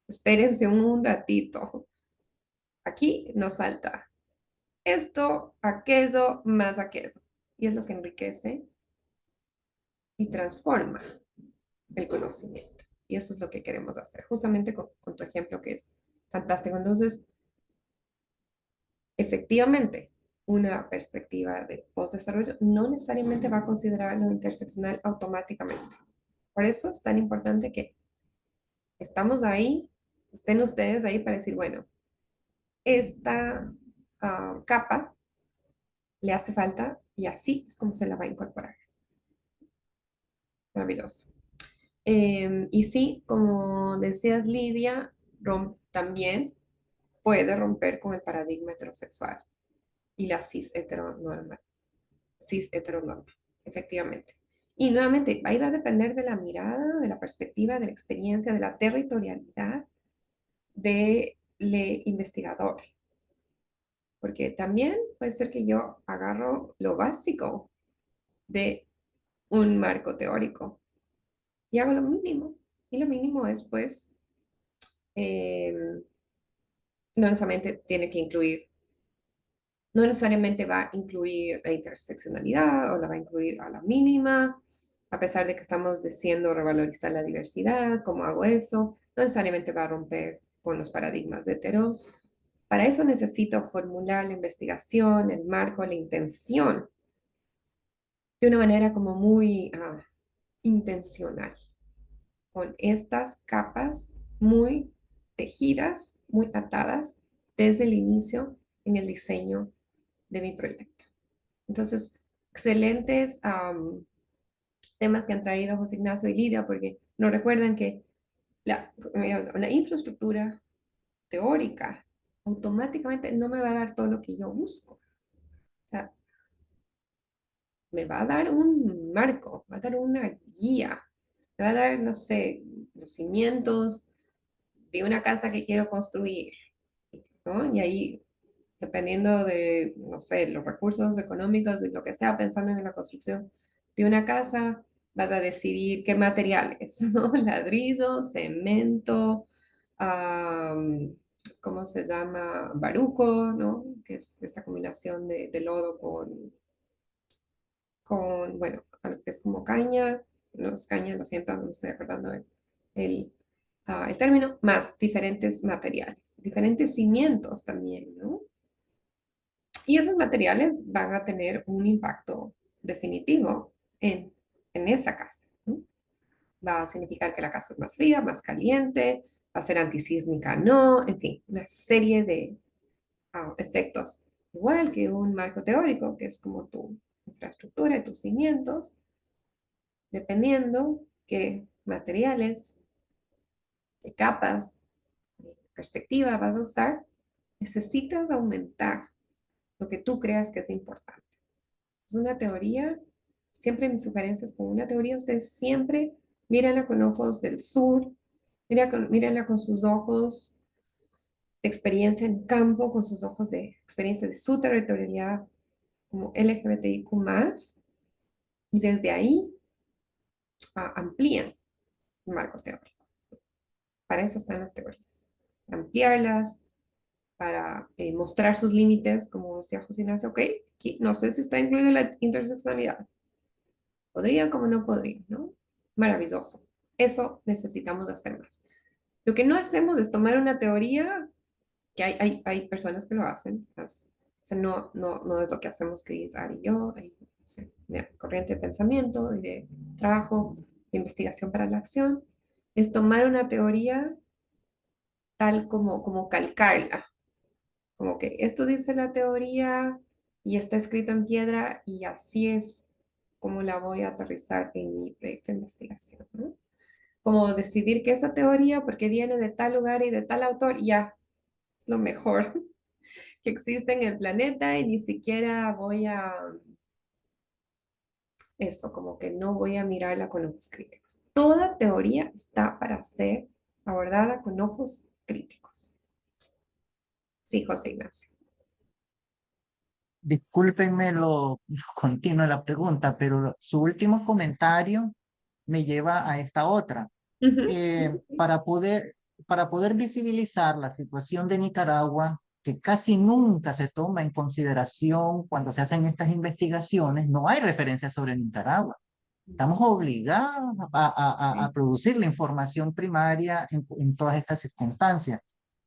espérense un ratito, aquí nos falta esto, aquello, más aquello. Y es lo que enriquece y transforma el conocimiento. Y eso es lo que queremos hacer, justamente con tu ejemplo que es fantástico. Entonces, efectivamente, una perspectiva de postdesarrollo no necesariamente va a considerar lo interseccional automáticamente. Por eso es tan importante que estamos ahí, estén ustedes ahí para decir, bueno, esta capa le hace falta y así es como se la va a incorporar. Maravilloso. Y sí, como decías, Lidia, también puede romper con el paradigma heterosexual y la cis heteronorma, efectivamente. Y nuevamente, ahí va a depender de la mirada, de la perspectiva, de la experiencia, de la territorialidad del investigador. Porque también puede ser que yo agarro lo básico de un marco teórico y hago lo mínimo. Y lo mínimo es, pues, no necesariamente tiene que incluir No necesariamente va a incluir la interseccionalidad o la va a incluir a la mínima, a pesar de que estamos diciendo revalorizar la diversidad. ¿Cómo hago eso? No necesariamente va a romper con los paradigmas de heteros. Para eso necesito formular la investigación, el marco, la intención, de una manera como muy intencional, con estas capas muy tejidas, muy atadas desde el inicio en el diseño de mi proyecto. Entonces, excelentes temas que han traído José Ignacio y Lidia, porque nos recuerdan que la infraestructura teórica automáticamente no me va a dar todo lo que yo busco. O sea, me va a dar un marco, va a dar una guía, me va a dar, no sé, los cimientos de una casa que quiero construir, ¿no? Y ahí, dependiendo de, no sé, los recursos económicos, de lo que sea, pensando en la construcción de una casa, vas a decidir qué materiales, ¿no? Ladrillo, cemento, am, ¿cómo se llama? Baruco, ¿no? Que es esta combinación de lodo bueno, algo que es como caña, no es caña, lo siento, no me estoy acordando el, el término, más diferentes materiales, diferentes cimientos también, ¿no? Y esos materiales van a tener un impacto definitivo en esa casa, ¿no? Va a significar que la casa es más fría, más caliente, va a ser antisísmica, no, en fin, una serie de efectos, igual que un marco teórico, que es como tu infraestructura y tus cimientos, dependiendo qué materiales, qué capas, qué perspectiva vas a usar, necesitas aumentar lo que tú creas que es importante. Es una teoría, siempre mis sugerencias con una teoría, ustedes siempre mírenla con ojos del sur, mírenla con sus ojos de experiencia en campo, con sus ojos de experiencia de su territorialidad como LGBTIQ+, y desde ahí amplían el marco teórico. Para eso están las teorías, para ampliarlas, para mostrar sus límites, como decía José Ignacio, ok, no sé si está incluido la interseccionalidad. Podría como no podría, ¿no? Maravilloso. Eso necesitamos hacer más. Lo que no hacemos es tomar una teoría, que hay personas que lo hacen, o sea, no es lo que hacemos Cris, Ari y yo, hay o sea, una corriente de pensamiento y de trabajo, de investigación para la acción, es tomar una teoría tal como calcarla, como que esto dice la teoría y está escrito en piedra y así es como la voy a aterrizar en mi proyecto de investigación, ¿no? Como decidir que esa teoría, porque viene de tal lugar y de tal autor, ya es lo mejor que existe en el planeta y ni siquiera voy a eso, como que no voy a mirarla con ojos críticos. Toda teoría está para ser abordada con ojos críticos. Sí, José Ignacio. Discúlpenme lo continuo de la pregunta, pero su último comentario me lleva a esta otra. Ujú, Eh, sí, sí, para poder, para poder visibilizar la situación de Nicaragua, que casi nunca se toma en consideración cuando se hacen estas investigaciones, no hay referencia sobre Nicaragua. Estamos obligados a sí, producir la información primaria en todas estas circunstancias.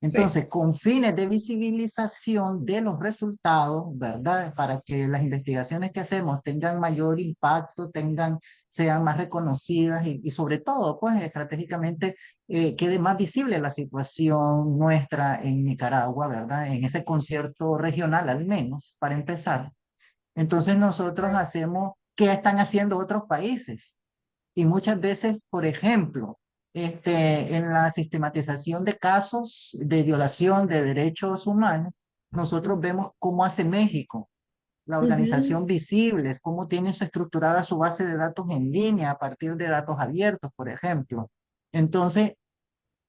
sí, Entonces, con fines de visibilización de los resultados, ¿verdad? Para que las investigaciones que hacemos tengan mayor impacto, sean más reconocidas y sobre todo, pues, estratégicamente quede más visible la situación nuestra en Nicaragua, ¿verdad? En ese concierto regional, al menos, para empezar. Entonces nosotros sí, hacemos qué están haciendo otros países. Y muchas veces, por ejemplo, en la sistematización de casos de violación de derechos humanos, nosotros vemos cómo hace México, la ujú, organización Visibles, cómo tiene estructurada su base de datos en línea a partir de datos abiertos, por ejemplo. Entonces,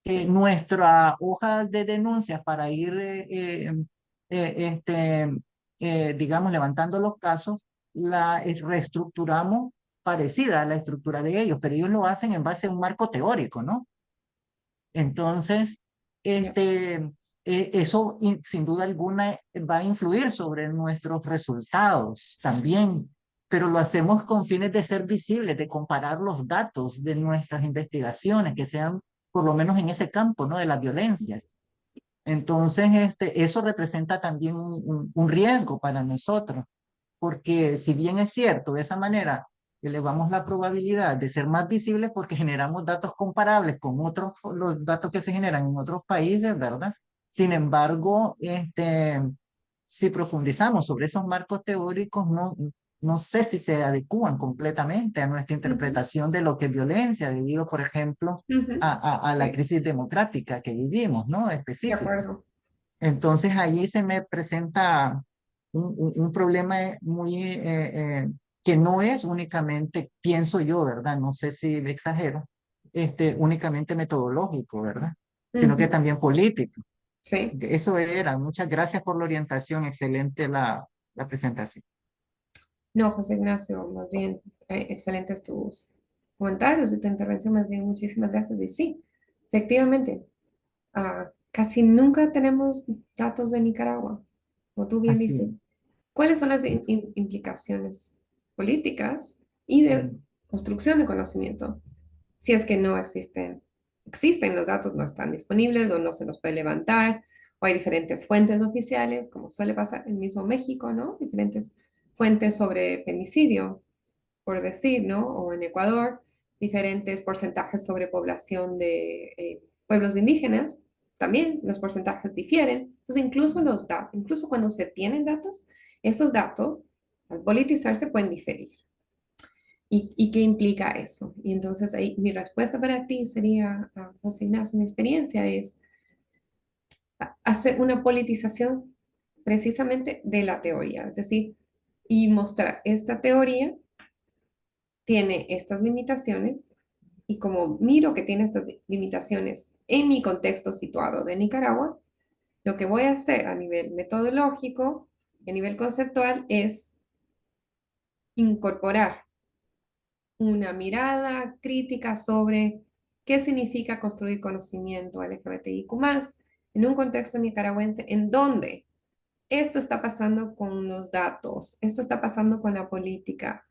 sí, nuestra hoja de denuncias para ir, digamos, levantando los casos, la reestructuramos parecida a la estructura de ellos, pero ellos lo hacen en base a un marco teórico, ¿no? Entonces, ya, este, eso sin duda alguna va a influir sobre nuestros resultados también, pero lo hacemos con fines de ser visibles, de comparar los datos de nuestras investigaciones, que sean por lo menos en ese campo, ¿no? De las violencias. Entonces, eso representa también un riesgo para nosotros, porque si bien es cierto, de esa manera elevamos la probabilidad de ser más visibles porque generamos datos comparables con otros, los datos que se generan en otros países, ¿verdad? Sin embargo, si profundizamos sobre esos marcos teóricos, no sé si se adecúan completamente a nuestra Ujú, interpretación de lo que es violencia, debido, por ejemplo, ujú. a la Sí, crisis democrática que vivimos, ¿no? de Específica. acuerdo. Entonces allí se me presenta un problema que no es únicamente, pienso yo, ¿verdad? No sé si le exagero, únicamente metodológico, ¿verdad? Sino que Ujú, también político. sí. Eso era. Muchas gracias por la orientación. Excelente la presentación. No, José Ignacio, más bien, excelentes tus comentarios y tu intervención, más bien, muchísimas gracias. Y sí, efectivamente, casi nunca tenemos datos de Nicaragua, como tú bien dices. Así. ¿Cuáles son las implicaciones políticas y de Mm, construcción de conocimiento? Si es que no existen los datos, no están disponibles o no se los puede levantar, o hay diferentes fuentes oficiales, como suele pasar en mismo México, ¿no? Diferentes fuentes sobre femicidio, por decir, ¿no? O en Ecuador, diferentes porcentajes sobre población de pueblos indígenas, también los porcentajes difieren. Entonces, incluso los datos, incluso cuando se tienen datos, esos datos, al politizarse, pueden diferir. ¿Y qué implica eso? Y entonces ahí mi respuesta para ti sería, José Ignacio, mi experiencia es hacer una politización precisamente de la teoría, es decir, y mostrar esta teoría tiene estas limitaciones y como miro que tiene estas limitaciones en mi contexto situado de Nicaragua, lo que voy a hacer a nivel metodológico, a nivel conceptual, es incorporar una mirada crítica sobre qué significa construir conocimiento LGBTIQ+, en un contexto nicaragüense en donde esto está pasando con los datos, esto está pasando con la política.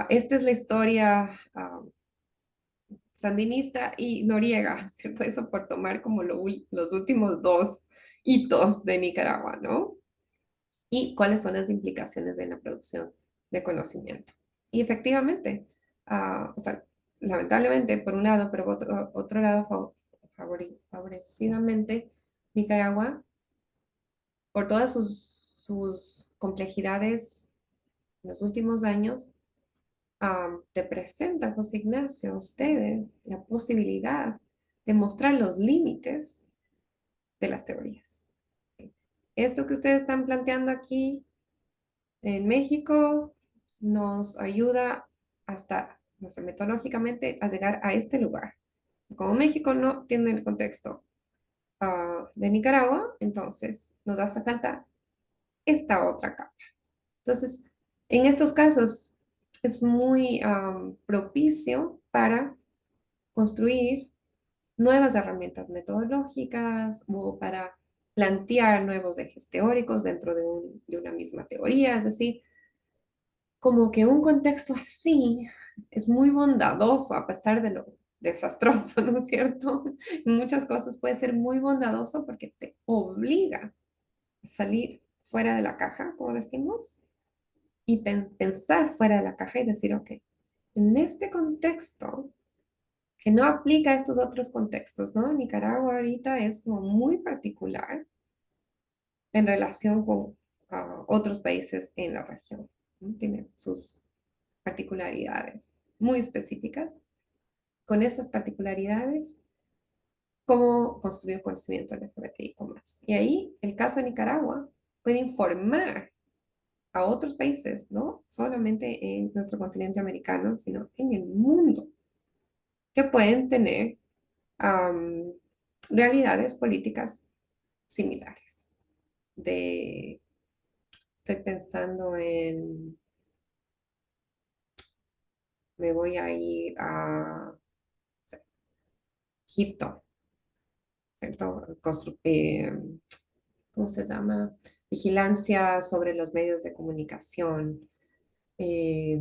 Esta es la historia sandinista y Noriega, ¿cierto? Eso por tomar como los últimos dos hitos de Nicaragua, ¿no? Y cuáles son las implicaciones de la producción de conocimiento. Y efectivamente, o sea, lamentablemente por un lado, pero por otro lado, favorecidamente, Nicaragua, por todas sus complejidades en los últimos años, te presenta, José Ignacio, a ustedes la posibilidad de mostrar los límites de las teorías. Esto que ustedes están planteando aquí en México nos ayuda hasta, no sé, metodológicamente a llegar a este lugar. Como México no tiene el contexto de Nicaragua, entonces nos hace falta esta otra capa. Entonces, en estos casos es muy propicio para construir nuevas herramientas metodológicas o para plantear nuevos ejes teóricos dentro de una misma teoría. Es decir, como que un contexto así es muy bondadoso a pesar de lo desastroso, ¿no es cierto? En muchas cosas puede ser muy bondadoso porque te obliga a salir fuera de la caja, como decimos, y pensar fuera de la caja y decir, ok, en este contexto que no aplica a estos otros contextos, ¿no? Nicaragua ahorita es como muy particular en relación con otros países en la región, ¿no? Tiene sus particularidades muy específicas. Con esas particularidades, ¿cómo construir conocimiento LGBTIQ+. Y ahí el caso de Nicaragua puede informar a otros países, no solamente en nuestro continente americano, sino en el mundo, que pueden tener am, realidades políticas similares. De, estoy pensando en, me voy a ir a Egipto, ¿cierto? ¿Cómo se llama? Vigilancia sobre los medios de comunicación, eh,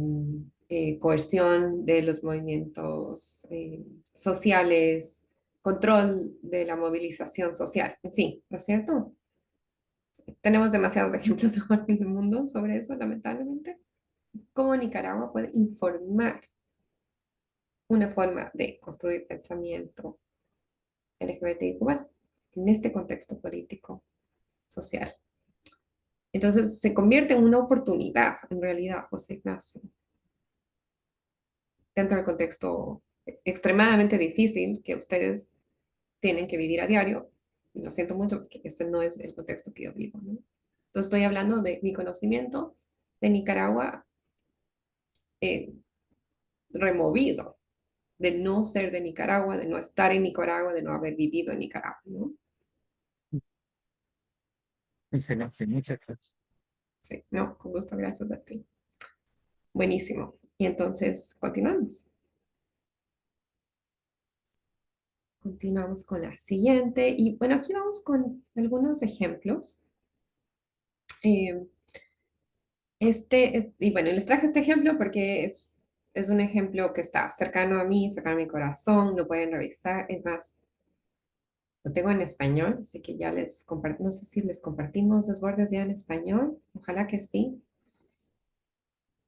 coerción de los movimientos sociales, control de la movilización social, en fin, ¿no es cierto? Tenemos demasiados ejemplos ahora en el mundo sobre eso, lamentablemente. Cómo Nicaragua puede informar una forma de construir pensamiento LGBTIQ+, en este contexto político, social. Entonces se convierte en una oportunidad, en realidad, José Ignacio, dentro del contexto extremadamente difícil que ustedes tienen que vivir a diario. Y lo siento mucho porque ese no es el contexto que yo vivo, ¿no? Entonces estoy hablando de mi conocimiento de Nicaragua eh, removido, de no ser de Nicaragua, de no estar en Nicaragua, de no haber vivido en Nicaragua, ¿no? Excelente, muchas gracias. Sí, no, con gusto, gracias a ti. Buenísimo. Y entonces, continuamos. Continuamos con la siguiente. Y bueno, aquí vamos con algunos ejemplos. Eh, y bueno, les traje este ejemplo porque es un ejemplo que está cercano a mí, cercano a mi corazón, lo pueden revisar. Es más, lo tengo en español, así que ya les comparto, no sé si les compartimos Desbordes ya en español, ojalá que sí.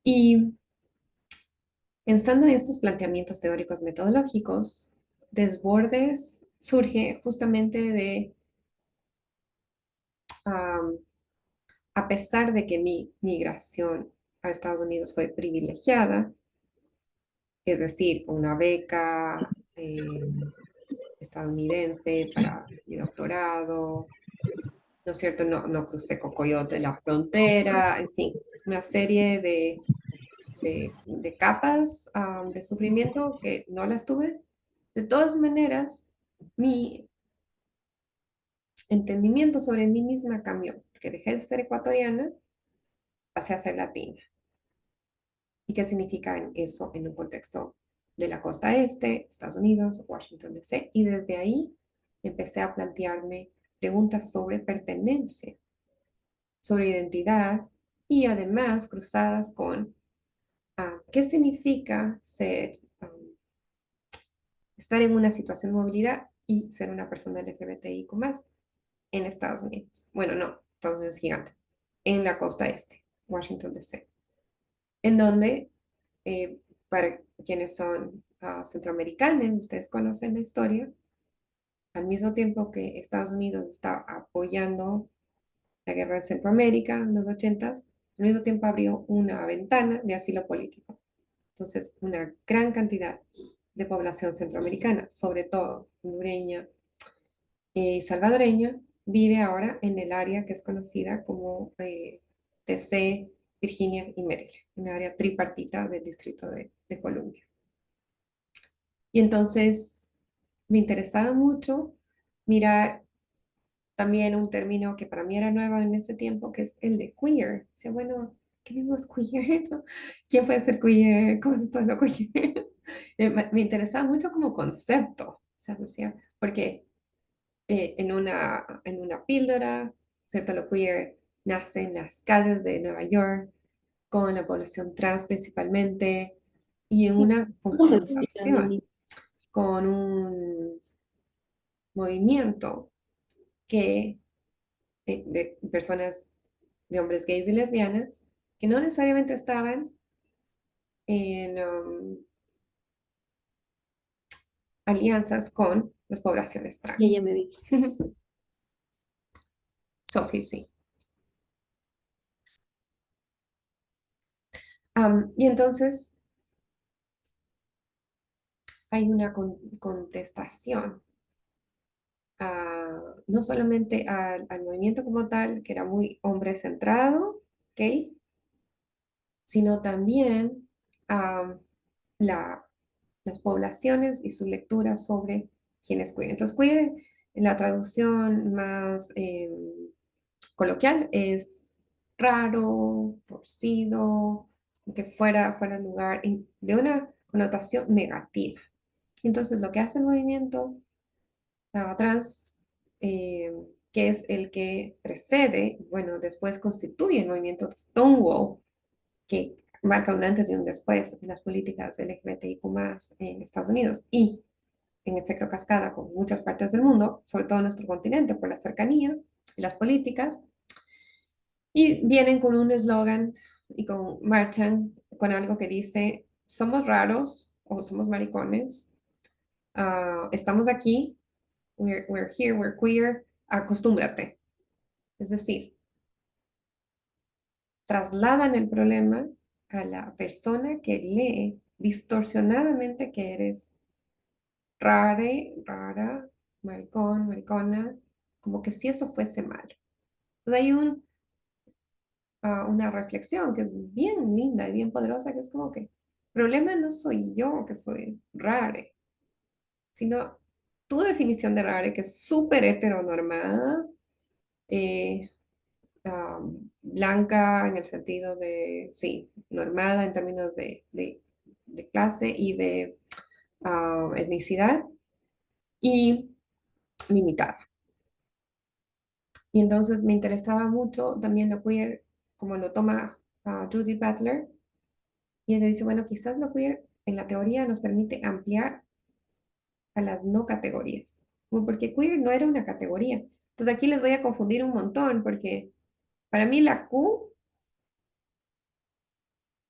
Y pensando en estos planteamientos teóricos metodológicos, Desbordes surge justamente de, am, a pesar de que mi migración a Estados Unidos fue privilegiada, es decir, con una beca estadounidense para mi doctorado, ¿no es cierto? No, no crucé con coyote la frontera, en fin, una serie de capas de sufrimiento que no las tuve. De todas maneras, mi entendimiento sobre mí misma cambió, porque dejé de ser ecuatoriana, pasé a ser latina. ¿Y qué significa eso en un contexto de la costa este, Estados Unidos, Washington, D.C.? Y desde ahí empecé a plantearme preguntas sobre pertenencia, sobre identidad y además cruzadas con qué significa estar en una situación de movilidad y ser una persona LGBTIQ más en Estados Unidos. Bueno, no, Estados Unidos es gigante, en la costa este, Washington, D.C., en donde, eh, para quienes son centroamericanos, ustedes conocen la historia, al mismo tiempo que Estados Unidos está apoyando la guerra en Centroamérica en los 80s, al mismo tiempo abrió una ventana de asilo político. Entonces, una gran cantidad de población centroamericana, sobre todo hondureña y salvadoreña, vive ahora en el área que es conocida como DC, Virginia y Maryland, un área tripartita del Distrito de Columbia. Y entonces me interesaba mucho mirar también un término que para mí era nuevo en ese tiempo, que es el de queer. O sea, bueno, ¿qué mismo es queer? ¿No? ¿Quién puede ser queer? ¿Cómo es esto de lo queer? Me interesaba mucho como concepto, o sea, decía, porque en una píldora, ¿cierto? Lo queer nace en las calles de Nueva York, con la población trans principalmente, y en una confrontación con un movimiento que de personas, de hombres gays y lesbianas, que no necesariamente estaban en alianzas con las poblaciones trans. Y ella me vi. Sophie, sí. Y entonces hay una contestación no solamente al movimiento como tal, que era muy hombre centrado, ¿ok? Sino también a las poblaciones y su lectura sobre quién es queer. Entonces, queer, en la traducción más coloquial, es raro, torcido, que fuera lugar de una connotación negativa. Entonces, lo que hace el movimiento trans que es el que precede, y bueno, después constituye el movimiento de Stonewall, que marca un antes y un después en las políticas LGBTIQ+ en Estados Unidos y en efecto cascada con muchas partes del mundo, sobre todo en nuestro continente por la cercanía y las políticas, y vienen con un eslogan y marchan con algo que dice, somos raros o somos maricones, estamos aquí, we're here, we're queer, acostúmbrate. Es decir, trasladan el problema a la persona que lee distorsionadamente que eres rara, maricón, maricona, como que si eso fuese malo. Entonces hay una reflexión que es bien linda y bien poderosa, que es como que el problema no soy yo que soy rare, sino tu definición de rare, que es súper heteronormada, eh, blanca en el sentido de, sí, normada en términos de clase y de etnicidad y limitada. Y entonces me interesaba mucho también lo queer, como lo toma Judith Butler, y ella dice, bueno, quizás lo queer en la teoría nos permite ampliar a las no categorías, como porque queer no era una categoría. Entonces aquí les voy a confundir un montón, porque para mí la Q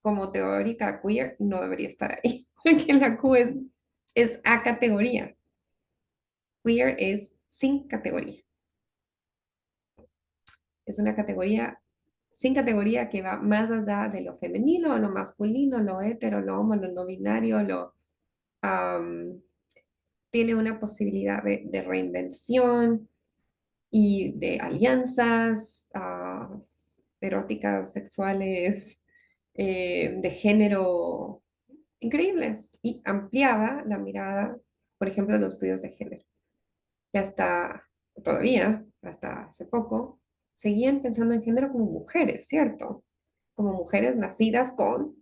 como teórica queer no debería estar ahí, porque la Q es a categoría. Queer es sin categoría. Es una categoría sin categoría que va más allá de lo femenino, lo masculino, lo hetero, lo homo, lo no binario, tiene una posibilidad de reinvención y de alianzas eróticas, sexuales, de género increíbles y ampliaba la mirada, por ejemplo, en los estudios de género. Y todavía, hasta hace poco, seguían pensando en género como mujeres, ¿cierto? Como mujeres nacidas con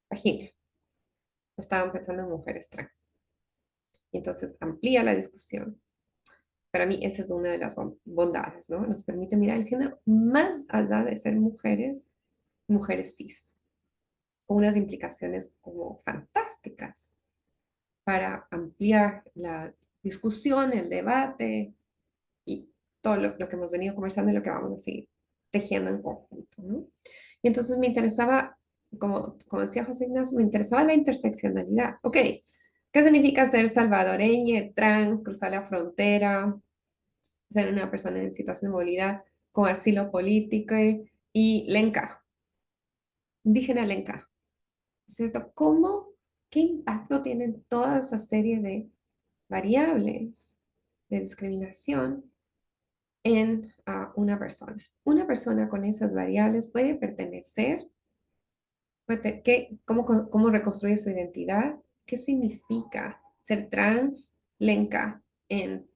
vagina. No estaban pensando en mujeres trans. Y entonces amplía la discusión. Para mí esa es una de las bondades, ¿no? Nos permite mirar el género más allá de ser mujeres, mujeres cis, con unas implicaciones como fantásticas para ampliar la discusión, el debate y todo lo que hemos venido conversando y lo que vamos a seguir tejiendo en conjunto, ¿no? Y entonces me interesaba, como decía José Ignacio, me interesaba la interseccionalidad. Ok, ¿qué significa ser salvadoreña, trans, cruzar la frontera, ser una persona en situación de movilidad con asilo político y le encajo, indígena le encajo, ¿cierto? ¿Qué impacto tienen toda esa serie de variables de discriminación en una persona? Una persona con esas variables puede pertenecer, cómo reconstruye su identidad, qué significa ser trans, lenca en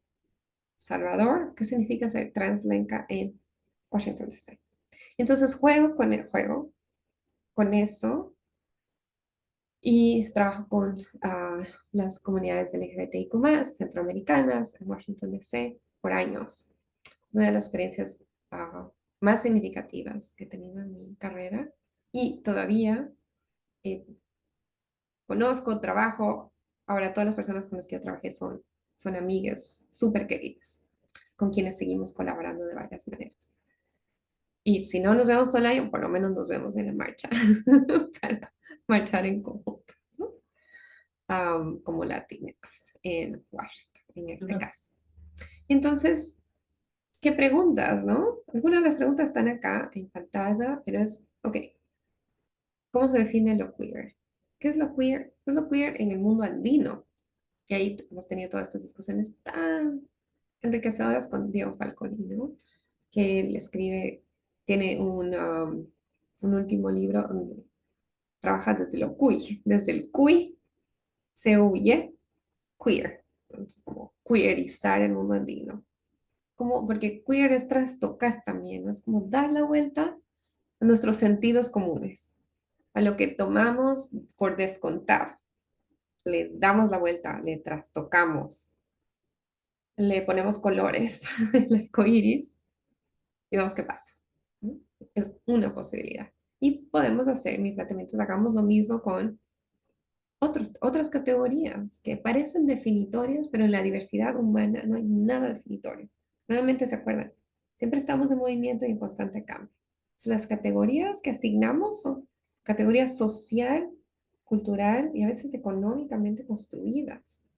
Salvador, qué significa ser trans, lenca en Washington, D.C. Entonces juego con el juego, con eso, y trabajo con las comunidades LGBTIQ+, centroamericanas, en Washington, D.C., por años. Una de las experiencias más significativas que he tenido en mi carrera y todavía conozco, trabajo, ahora todas las personas con las que yo trabajé son amigas súper queridas, con quienes seguimos colaborando de varias maneras. Y si no nos vemos todo el año, por lo menos nos vemos en la marcha, para marchar en conjunto, ¿no? Como Latinx en Washington, en este caso. Entonces, ¿qué preguntas, no? Algunas de las preguntas están acá en pantalla, pero ok, ¿cómo se define lo queer? ¿Qué es lo queer? ¿Qué es lo queer en el mundo andino? Y ahí hemos tenido todas estas discusiones tan enriquecedoras con Diego Falconi, ¿no? Que él escribe, tiene un último libro donde trabaja desde lo cuy, desde el cuy se huye queer, entonces, como queerizar el mundo andino, porque queer es trastocar también, ¿no? Es como dar la vuelta a nuestros sentidos comunes, a lo que tomamos por descontado, le damos la vuelta, le trastocamos le ponemos colores al arco iris y vemos qué pasa, ¿no? Es una posibilidad. Y podemos hacer, mi planteamiento, hagamos lo mismo con otras categorías que parecen definitorias, pero en la diversidad humana no hay nada definitorio. Nuevamente se acuerdan, siempre estamos en movimiento y en constante cambio. Entonces, las categorías que asignamos son categorías social, cultural y a veces económicamente construidas,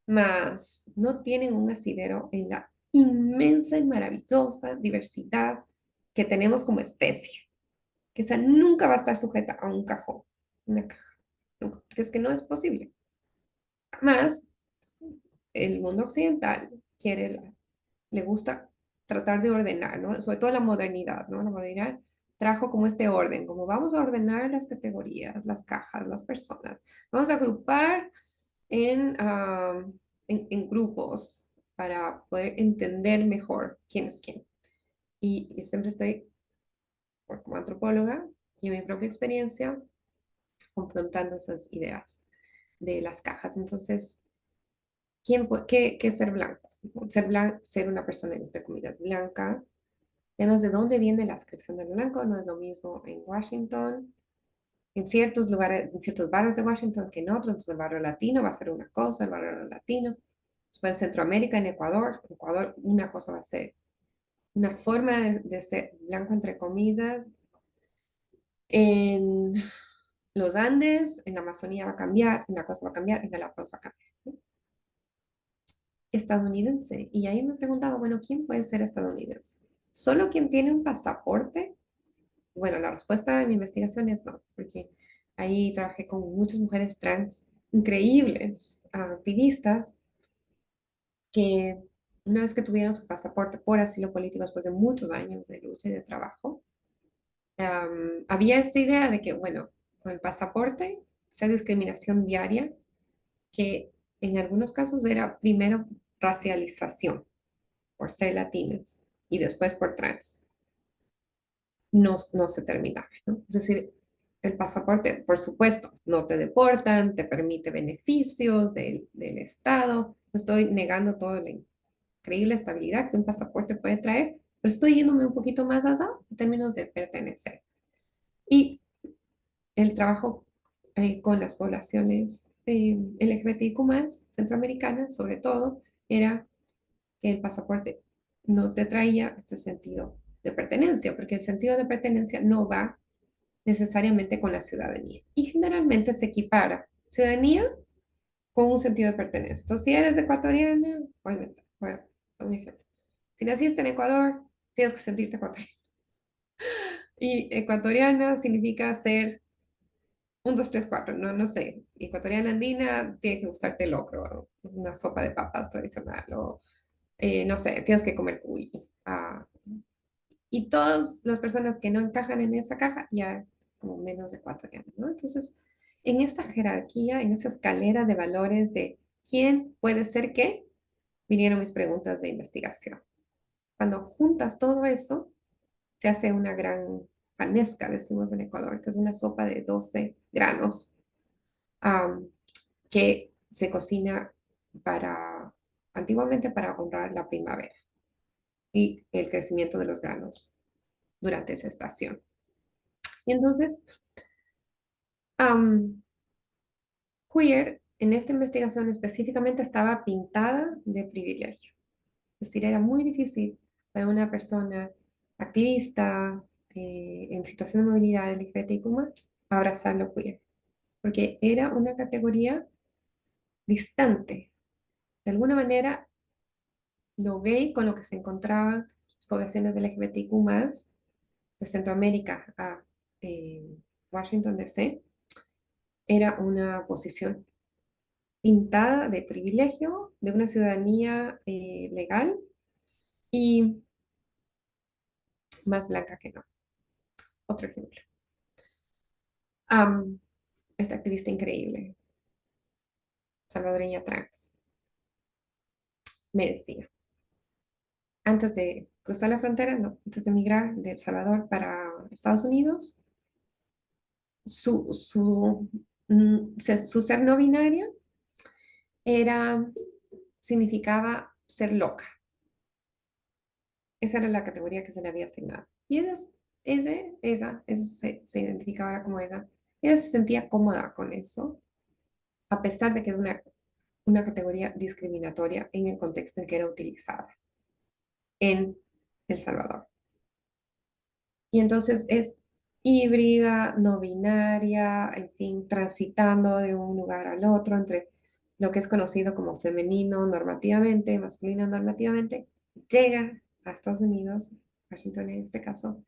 mas no tienen un asidero en la inmensa y maravillosa diversidad que tenemos como especie, que esa nunca va a estar sujeta a un cajón, una caja, nunca, porque es que no es posible. Más el mundo occidental le gusta tratar de ordenar, ¿no? Sobre todo la modernidad, ¿no? La modernidad trajo como este orden, como vamos a ordenar las categorías, las cajas, las personas, vamos a agrupar en grupos para poder entender mejor quién es quién. Y siempre estoy, como antropóloga y en mi propia experiencia, confrontando esas ideas de las cajas. Entonces, ¿qué es ser blanco? Ser una persona, entre comillas, blanca. Además, ¿de dónde viene la descripción del blanco? No es lo mismo en Washington, en ciertos lugares, en ciertos barrios de Washington que en otros. Entonces, el barrio latino va a ser una cosa, el barrio latino. Después, en Centroamérica, en Ecuador, una cosa va a ser una forma de ser blanco, entre comillas. En los Andes, en la Amazonía va a cambiar, en la costa va a cambiar, en Galápagos va a cambiar, ¿no? Estadounidense. Y ahí me preguntaba, bueno, ¿quién puede ser estadounidense? ¿Solo quien tiene un pasaporte? Bueno, la respuesta de mi investigación es no, porque ahí trabajé con muchas mujeres trans increíbles, activistas, que una vez que tuvieron su pasaporte por asilo político después de muchos años de lucha y de trabajo, había esta idea de que, bueno, con el pasaporte, esa discriminación diaria, que en algunos casos era primero racialización por ser latinos y después por trans, no se terminaba, ¿no? Es decir, el pasaporte, por supuesto, no te deportan, te permite beneficios del Estado. No estoy negando toda la increíble estabilidad que un pasaporte puede traer, pero estoy yéndome un poquito más allá en términos de pertenecer. Y el trabajo con las poblaciones LGBTIQ+, centroamericanas sobre todo, era que el pasaporte no te traía este sentido de pertenencia, porque el sentido de pertenencia no va necesariamente con la ciudadanía. Y generalmente se equipara ciudadanía con un sentido de pertenencia. Entonces, si eres ecuatoriana, voy a un ejemplo. Si naciste en Ecuador, tienes que sentirte ecuatoriana. Y ecuatoriana significa ser un, dos, tres, cuatro, no sé. Ecuatoriana andina, tiene que gustarte el locro, una sopa de papas tradicional, o no sé, tienes que comer cuy. Y todas las personas que no encajan en esa caja ya es como menos ecuatoriano, ¿no? Entonces, en esa jerarquía, en esa escalera de valores de quién puede ser qué, vinieron mis preguntas de investigación. Cuando juntas todo eso, se hace una gran fanesca, decimos en Ecuador, que es una sopa de 12 granos am, que se cocina antiguamente para honrar la primavera y el crecimiento de los granos durante esa estación. Y entonces, queer en esta investigación específicamente estaba pintada de privilegio. Es decir, era muy difícil para una persona activista en situación de movilidad LGBTIQ+, abrazar lo queer, porque era una categoría distante. De alguna manera, lo gay con lo que se encontraban las poblaciones LGBTIQ+, de Centroamérica a Washington, D.C., era una posición pintada de privilegio, de una ciudadanía legal y más blanca que no. Otro ejemplo. Esta activista increíble, salvadoreña trans, me decía, antes de cruzar la frontera, no, antes de emigrar de El Salvador para Estados Unidos, su ser no binario significaba ser loca. Esa era la categoría que se le había asignado. Y ella se identificaba como ella. Ella se sentía cómoda con eso, a pesar de que es una categoría discriminatoria en el contexto en que era utilizada en El Salvador. Y entonces es híbrida, no binaria, en fin, transitando de un lugar al otro entre lo que es conocido como femenino normativamente, masculino normativamente, llega a Estados Unidos, Washington en este caso,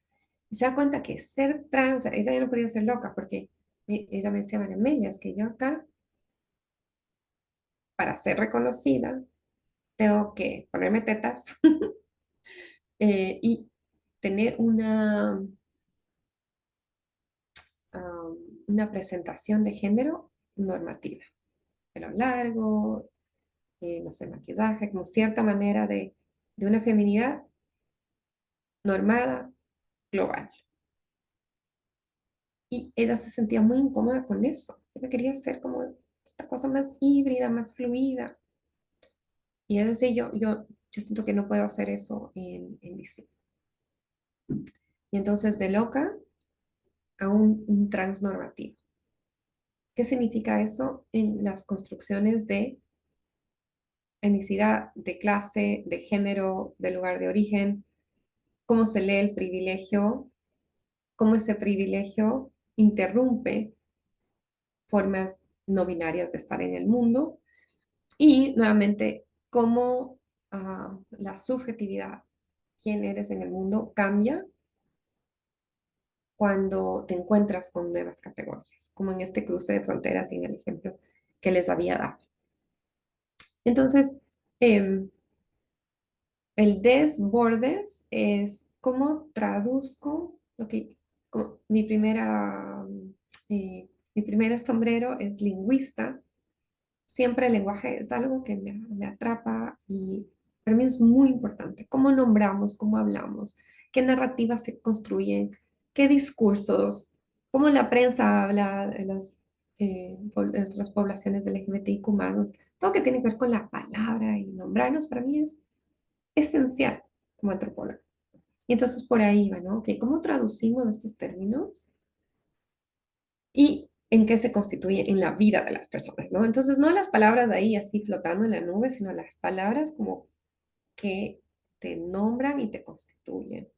y se da cuenta que ser trans, o sea, ella ya no podía ser loca porque ella me decía, María Amelia, es que yo acá, para ser reconocida, tengo que ponerme tetas y tener una presentación de género normativa. Pelo largo, no sé, maquillaje, como cierta manera de una feminidad normada, global. Y ella se sentía muy incómoda con eso. Ella quería ser como esta cosa más híbrida, más fluida. Y ella decía, yo siento que no puedo hacer eso en DC. Y entonces de loca a un transnormativo. ¿Qué significa eso en las construcciones de etnicidad, de clase, de género, de lugar de origen? ¿Cómo se lee el privilegio? ¿Cómo ese privilegio interrumpe formas no binarias de estar en el mundo? Y nuevamente, cómo la subjetividad, quién eres en el mundo, cambia cuando te encuentras con nuevas categorías, como en este cruce de fronteras y en el ejemplo que les había dado. Entonces, el desbordes es cómo traduzco lo que mi primer sombrero es lingüista. Siempre el lenguaje es algo que me atrapa y para mí es muy importante. Cómo nombramos, cómo hablamos, qué narrativas se construyen, qué discursos, cómo la prensa habla de nuestras poblaciones LGBTIQ+, todo que tiene que ver con la palabra y nombrarnos, para mí es esencial como antropóloga. Y entonces por ahí va, ¿no? Okay, ¿cómo traducimos estos términos y en qué se constituye en la vida de las personas, ¿no? Entonces no las palabras ahí así flotando en la nube, sino las palabras como que te nombran y te constituyen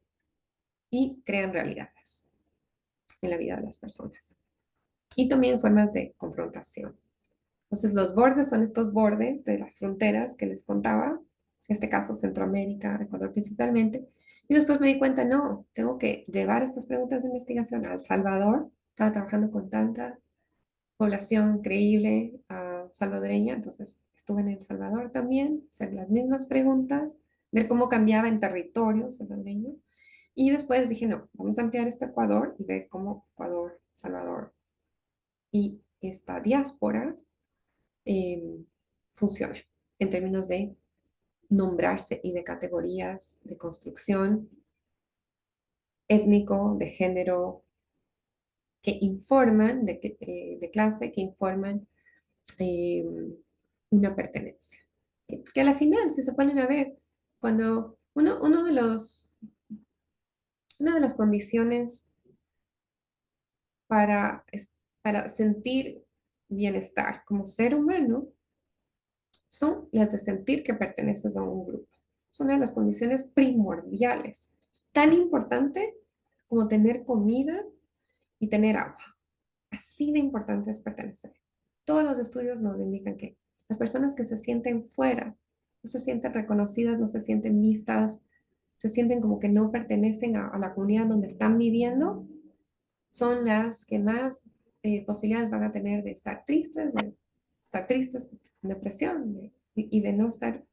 y crean realidades en la vida de las personas. Y también formas de confrontación. Entonces, los bordes son estos bordes de las fronteras que les contaba, en este caso Centroamérica, Ecuador principalmente. Y después me di cuenta, no, tengo que llevar estas preguntas de investigación a El Salvador. Estaba trabajando con tanta población increíble salvadoreña, entonces estuve en El Salvador también, hacer las mismas preguntas, ver cómo cambiaba en territorio salvadoreño. Y después dije, no, vamos a ampliar esto a Ecuador y ver cómo Ecuador, Salvador y esta diáspora funciona en términos de nombrarse y de categorías de construcción étnico, de género, que informan, de clase, que informan eh, una pertenencia. Porque a la final, si se ponen a ver, cuando una de las condiciones para, para sentir bienestar como ser humano son las de sentir que perteneces a un grupo. Es una de las condiciones primordiales. Es tan importante como tener comida y tener agua. Así de importante es pertenecer. Todos los estudios nos indican que las personas que se sienten fuera, no se sienten reconocidas, no se sienten vistas, se sienten como que no pertenecen a la comunidad donde están viviendo, son las que más posibilidades van a tener de estar tristes, con depresión y de no estar,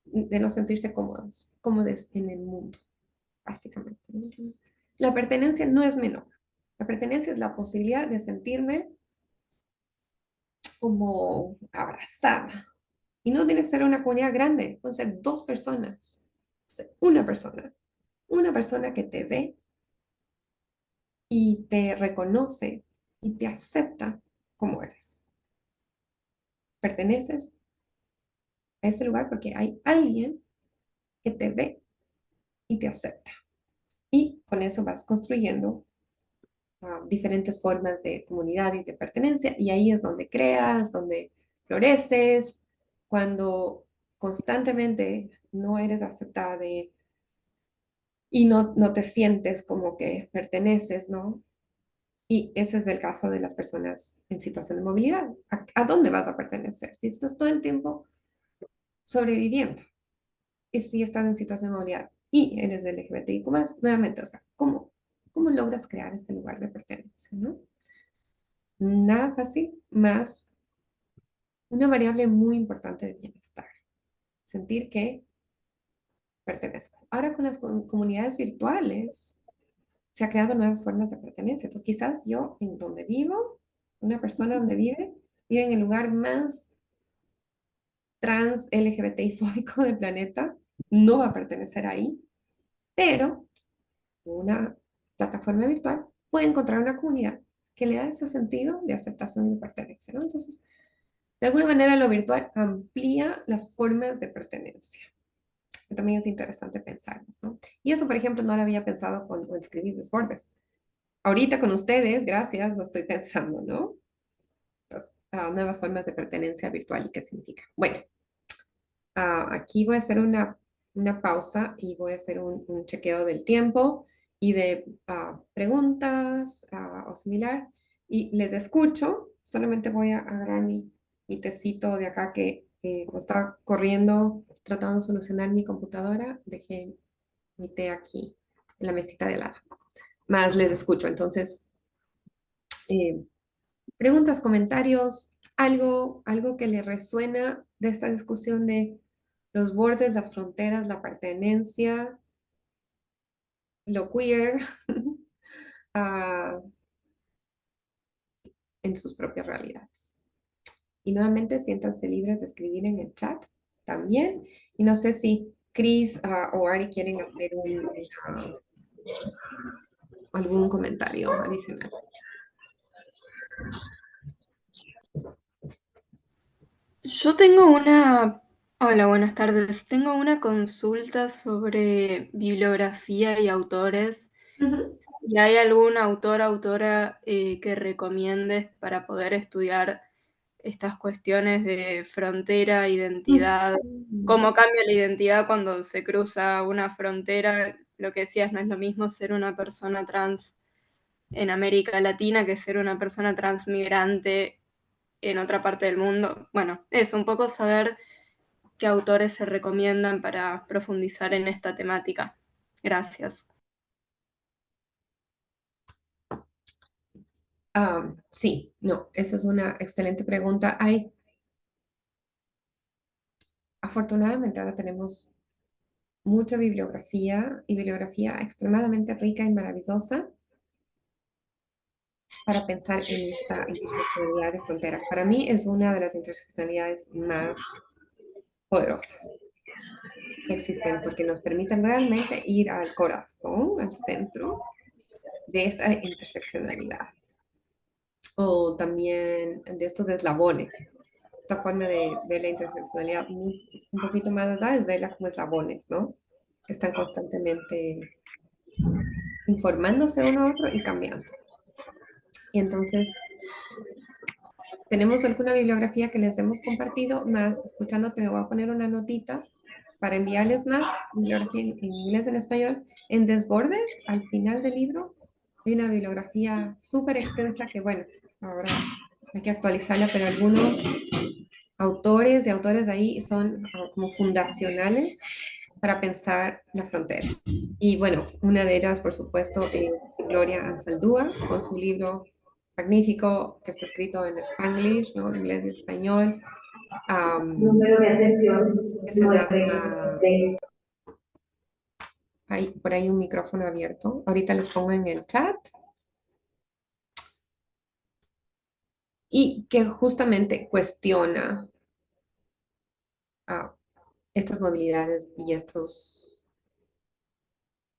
de no sentirse cómodos en el mundo, básicamente, ¿no? Entonces, la pertenencia no es menor. La pertenencia es la posibilidad de sentirme como abrazada. Y no tiene que ser una comunidad grande, pueden ser dos personas, o sea, una persona que te ve y te reconoce y te acepta como eres. Perteneces a ese lugar porque hay alguien que te ve y te acepta. Y con eso vas construyendo diferentes formas de comunidad y de pertenencia, y ahí es donde creas, donde floreces, cuando constantemente no eres aceptada y no te sientes como que perteneces, ¿no? Y ese es el caso de las personas en situación de movilidad. ¿A dónde vas a pertenecer? Si estás todo el tiempo sobreviviendo y si estás en situación de movilidad y eres LGBTIQ+, nuevamente, o sea, ¿cómo logras crear ese lugar de pertenencia, ¿no? Nada fácil, más una variable muy importante de bienestar. Sentir que pertenezco. Ahora con las comunidades virtuales se ha creado nuevas formas de pertenencia. Entonces quizás yo en donde vivo, una persona donde vive en el lugar más trans LGBTI fóbico del planeta, no va a pertenecer ahí, pero en una plataforma virtual puede encontrar una comunidad que le da ese sentido de aceptación y de pertenencia, ¿no? Entonces, de alguna manera lo virtual amplía las formas de pertenencia, que también es interesante pensarnos, ¿no? Y eso, por ejemplo, no lo había pensado cuando escribí Desbordes. Ahorita con ustedes, gracias, lo estoy pensando, ¿no? Pues, nuevas formas de pertenencia virtual y qué significa. Bueno, aquí voy a hacer una pausa y voy a hacer un chequeo del tiempo y de preguntas o similar. Y les escucho, solamente voy a agarrar mi tecito de acá que como estaba corriendo, tratando de solucionar mi computadora, dejé mi té aquí en la mesita de lado. Más les escucho, entonces, eh, preguntas, comentarios, algo que le resuena de esta discusión de los bordes, las fronteras, la pertenencia, lo queer, ah, en sus propias realidades. Y nuevamente siéntanse libres de escribir en el chat también. Y no sé si Chris o Ari quieren hacer algún comentario adicional. Yo tengo una... Hola, buenas tardes. Tengo una consulta sobre bibliografía y autores. Ujú. Si hay algún autor, autora que recomiendes para poder estudiar estas cuestiones de frontera, identidad, cómo cambia la identidad cuando se cruza una frontera. Lo que decías, no es lo mismo ser una persona trans en América Latina que ser una persona transmigrante en otra parte del mundo. Bueno, es un poco saber qué autores se recomiendan para profundizar en esta temática. Gracias. Sí, no, esa es una excelente pregunta. Afortunadamente ahora tenemos mucha bibliografía y bibliografía extremadamente rica y maravillosa para pensar en esta interseccionalidad de frontera. Para mí es una de las interseccionalidades más poderosas que existen porque nos permiten realmente ir al corazón, al centro de esta interseccionalidad o también de estos eslabones. Esta forma de ver la interseccionalidad un poquito más allá es verla como eslabones, ¿no? Que están constantemente informándose uno a otro y cambiando. Y entonces, tenemos alguna bibliografía que les hemos compartido, más escuchándote me voy a poner una notita para enviarles más, bibliografía en inglés, en español. En Desbordes, al final del libro, hay una bibliografía súper extensa que, bueno, ahora hay que actualizarla, pero algunos autores y autores de ahí son como fundacionales para pensar la frontera. Y bueno, una de ellas, por supuesto, es Gloria Anzaldúa, con su libro magnífico que está escrito en Spanglish, ¿no? Inglés y español, que se llama... Hay por ahí un micrófono abierto. Ahorita les pongo en el chat. Y que justamente cuestiona estas movilidades y estos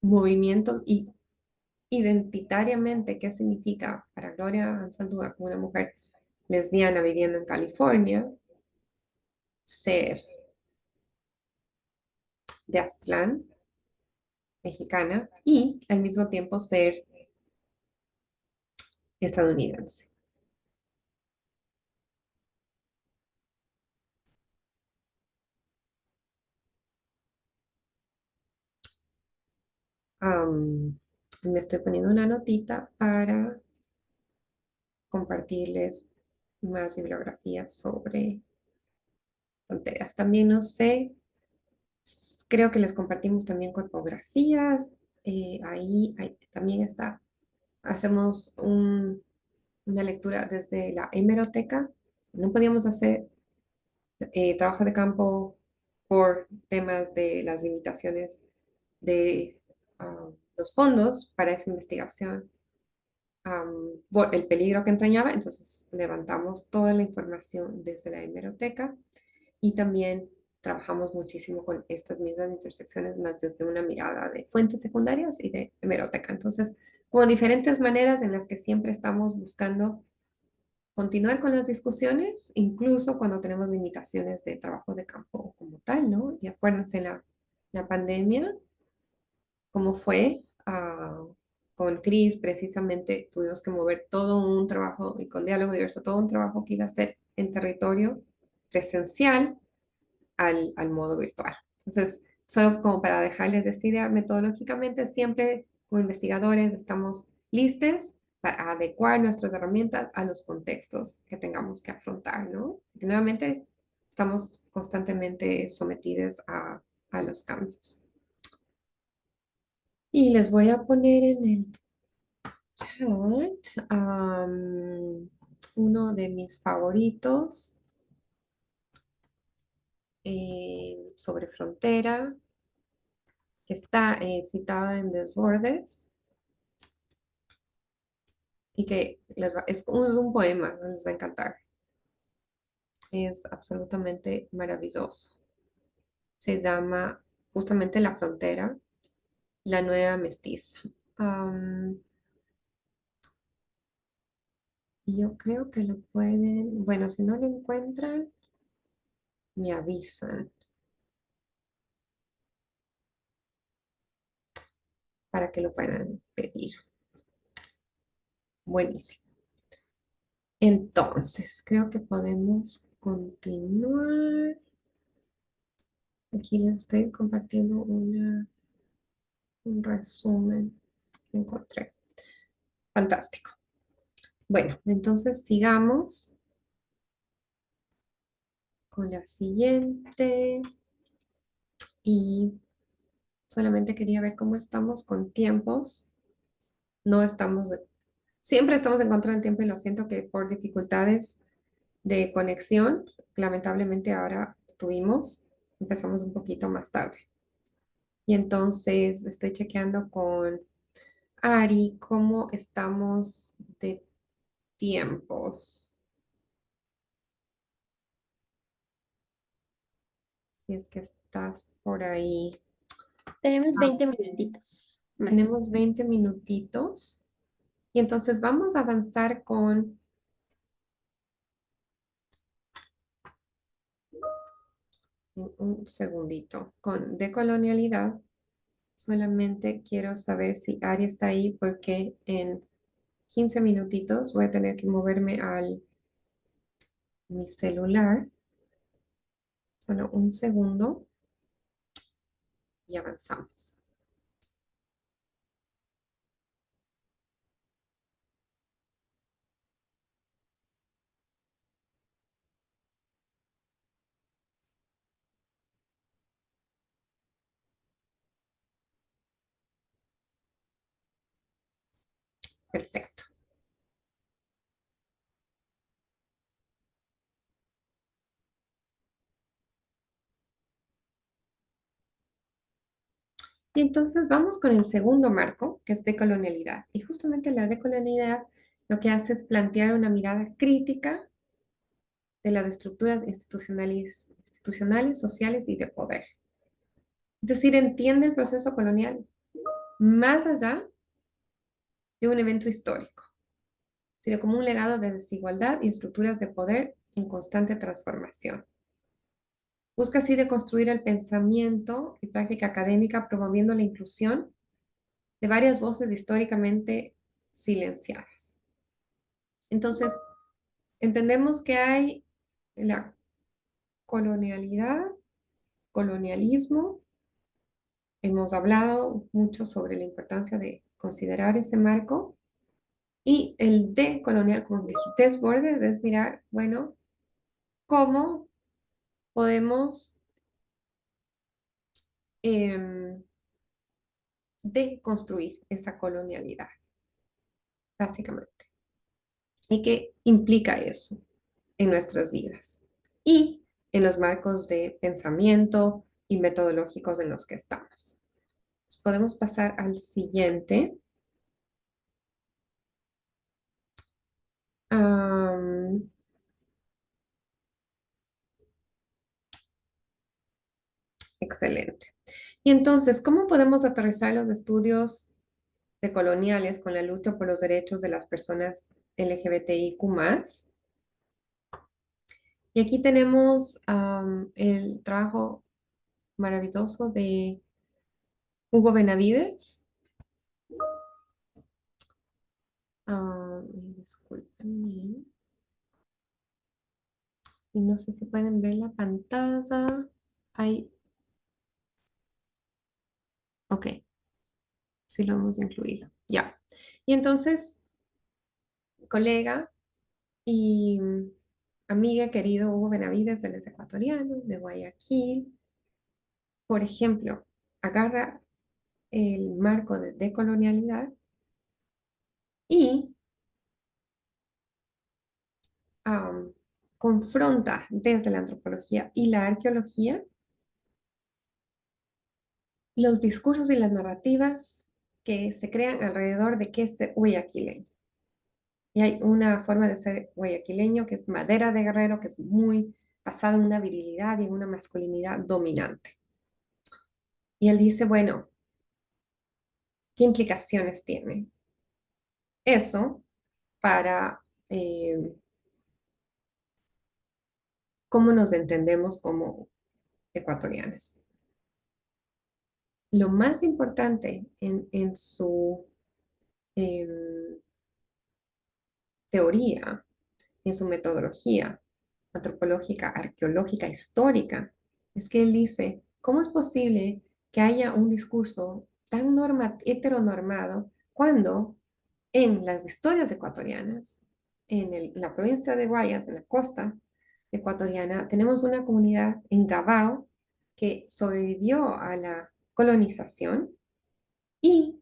movimientos y identitariamente qué significa para Gloria Anzaldúa como una mujer lesbiana viviendo en California ser de Aztlán, mexicana, y al mismo tiempo ser estadounidense. Me estoy poniendo una notita para compartirles más bibliografía sobre fronteras. También no sé, creo que les compartimos también corpografías. Ahí también está. Hacemos una lectura desde la hemeroteca. No podíamos hacer trabajo de campo por temas de las limitaciones de los fondos para esa investigación, por el peligro que entrañaba. Entonces levantamos toda la información desde la hemeroteca y también trabajamos muchísimo con estas mismas intersecciones, más desde una mirada de fuentes secundarias y de hemeroteca. Entonces, como diferentes maneras en las que siempre estamos buscando continuar con las discusiones, incluso cuando tenemos limitaciones de trabajo de campo como tal, ¿no? Y acuérdense la pandemia, cómo fue con Cris, precisamente tuvimos que mover todo un trabajo, y con Diálogo Diverso, todo un trabajo que iba a ser en territorio presencial al modo virtual. Entonces, solo como para dejarles decir, metodológicamente siempre como investigadores estamos listos para adecuar nuestras herramientas a los contextos que tengamos que afrontar, ¿no? Porque nuevamente estamos constantemente sometidos a los cambios. Y les voy a poner en el chat uno de mis favoritos sobre frontera, que está citado en Desbordes y que es un poema, les va a encantar. Es absolutamente maravilloso. Se llama justamente La frontera, la nueva mestiza. Y yo creo que lo pueden, bueno, si no lo encuentran, me avisan para que lo puedan pedir. Buenísimo. Entonces, creo que podemos continuar. Aquí les estoy compartiendo un resumen que encontré. Fantástico. Bueno, entonces sigamos con la siguiente. Y solamente quería ver cómo estamos con tiempos. No estamos, siempre estamos en contra del tiempo y lo siento que por dificultades de conexión, lamentablemente ahora empezamos un poquito más tarde. Y entonces estoy chequeando con Ari cómo estamos de tiempos. Si es que estás por ahí. Tenemos 20 minutitos más. Tenemos 20 minutitos. Y entonces vamos a avanzar con un segundito, con decolonialidad. Solamente quiero saber si Ari está ahí porque en 15 minutitos voy a tener que moverme mi celular. Solo un segundo y avanzamos. Perfecto. Y entonces vamos con el segundo marco, que es decolonialidad. Y justamente la decolonialidad lo que hace es plantear una mirada crítica de las estructuras institucionales, sociales y de poder. Es decir, entiende el proceso colonial más allá de un evento histórico, sino como un legado de desigualdad y estructuras de poder en constante transformación. Busca así deconstruir el pensamiento y práctica académica, promoviendo la inclusión de varias voces históricamente silenciadas. Entonces, entendemos que hay la colonialidad, colonialismo. Hemos hablado mucho sobre la importancia de considerar ese marco y el decolonial, como el desborde, es mirar, bueno, cómo podemos deconstruir esa colonialidad, básicamente. ¿Y qué implica eso en nuestras vidas? Y en los marcos de pensamiento y metodológicos en los que estamos. Podemos pasar al siguiente. Excelente. Y entonces, ¿cómo podemos aterrizar los estudios decoloniales con la lucha por los derechos de las personas LGBTIQ+? Y aquí tenemos el trabajo maravilloso de Hugo Benavides. Discúlpenme. Y no sé si pueden ver la pantalla. Ahí. Ok. Sí lo hemos incluido. Ya. Y entonces, colega y amiga querido Hugo Benavides, él es ecuatoriano, de Guayaquil, por ejemplo, agarra el marco de decolonialidad y confronta desde la antropología y la arqueología los discursos y las narrativas que se crean alrededor de qué es ser guayaquileño. Y hay una forma de ser guayaquileño que es madera de guerrero, que es muy basada en una virilidad y en una masculinidad dominante. Y él dice, bueno, ¿qué implicaciones tiene eso para cómo nos entendemos como ecuatorianos? Lo más importante en su teoría, en su metodología antropológica, arqueológica, histórica, es que él dice, ¿cómo es posible que haya un discurso tan heteronormado cuando en las historias ecuatorianas, en la provincia de Guayas, en la costa ecuatoriana, tenemos una comunidad en Gabao que sobrevivió a la colonización y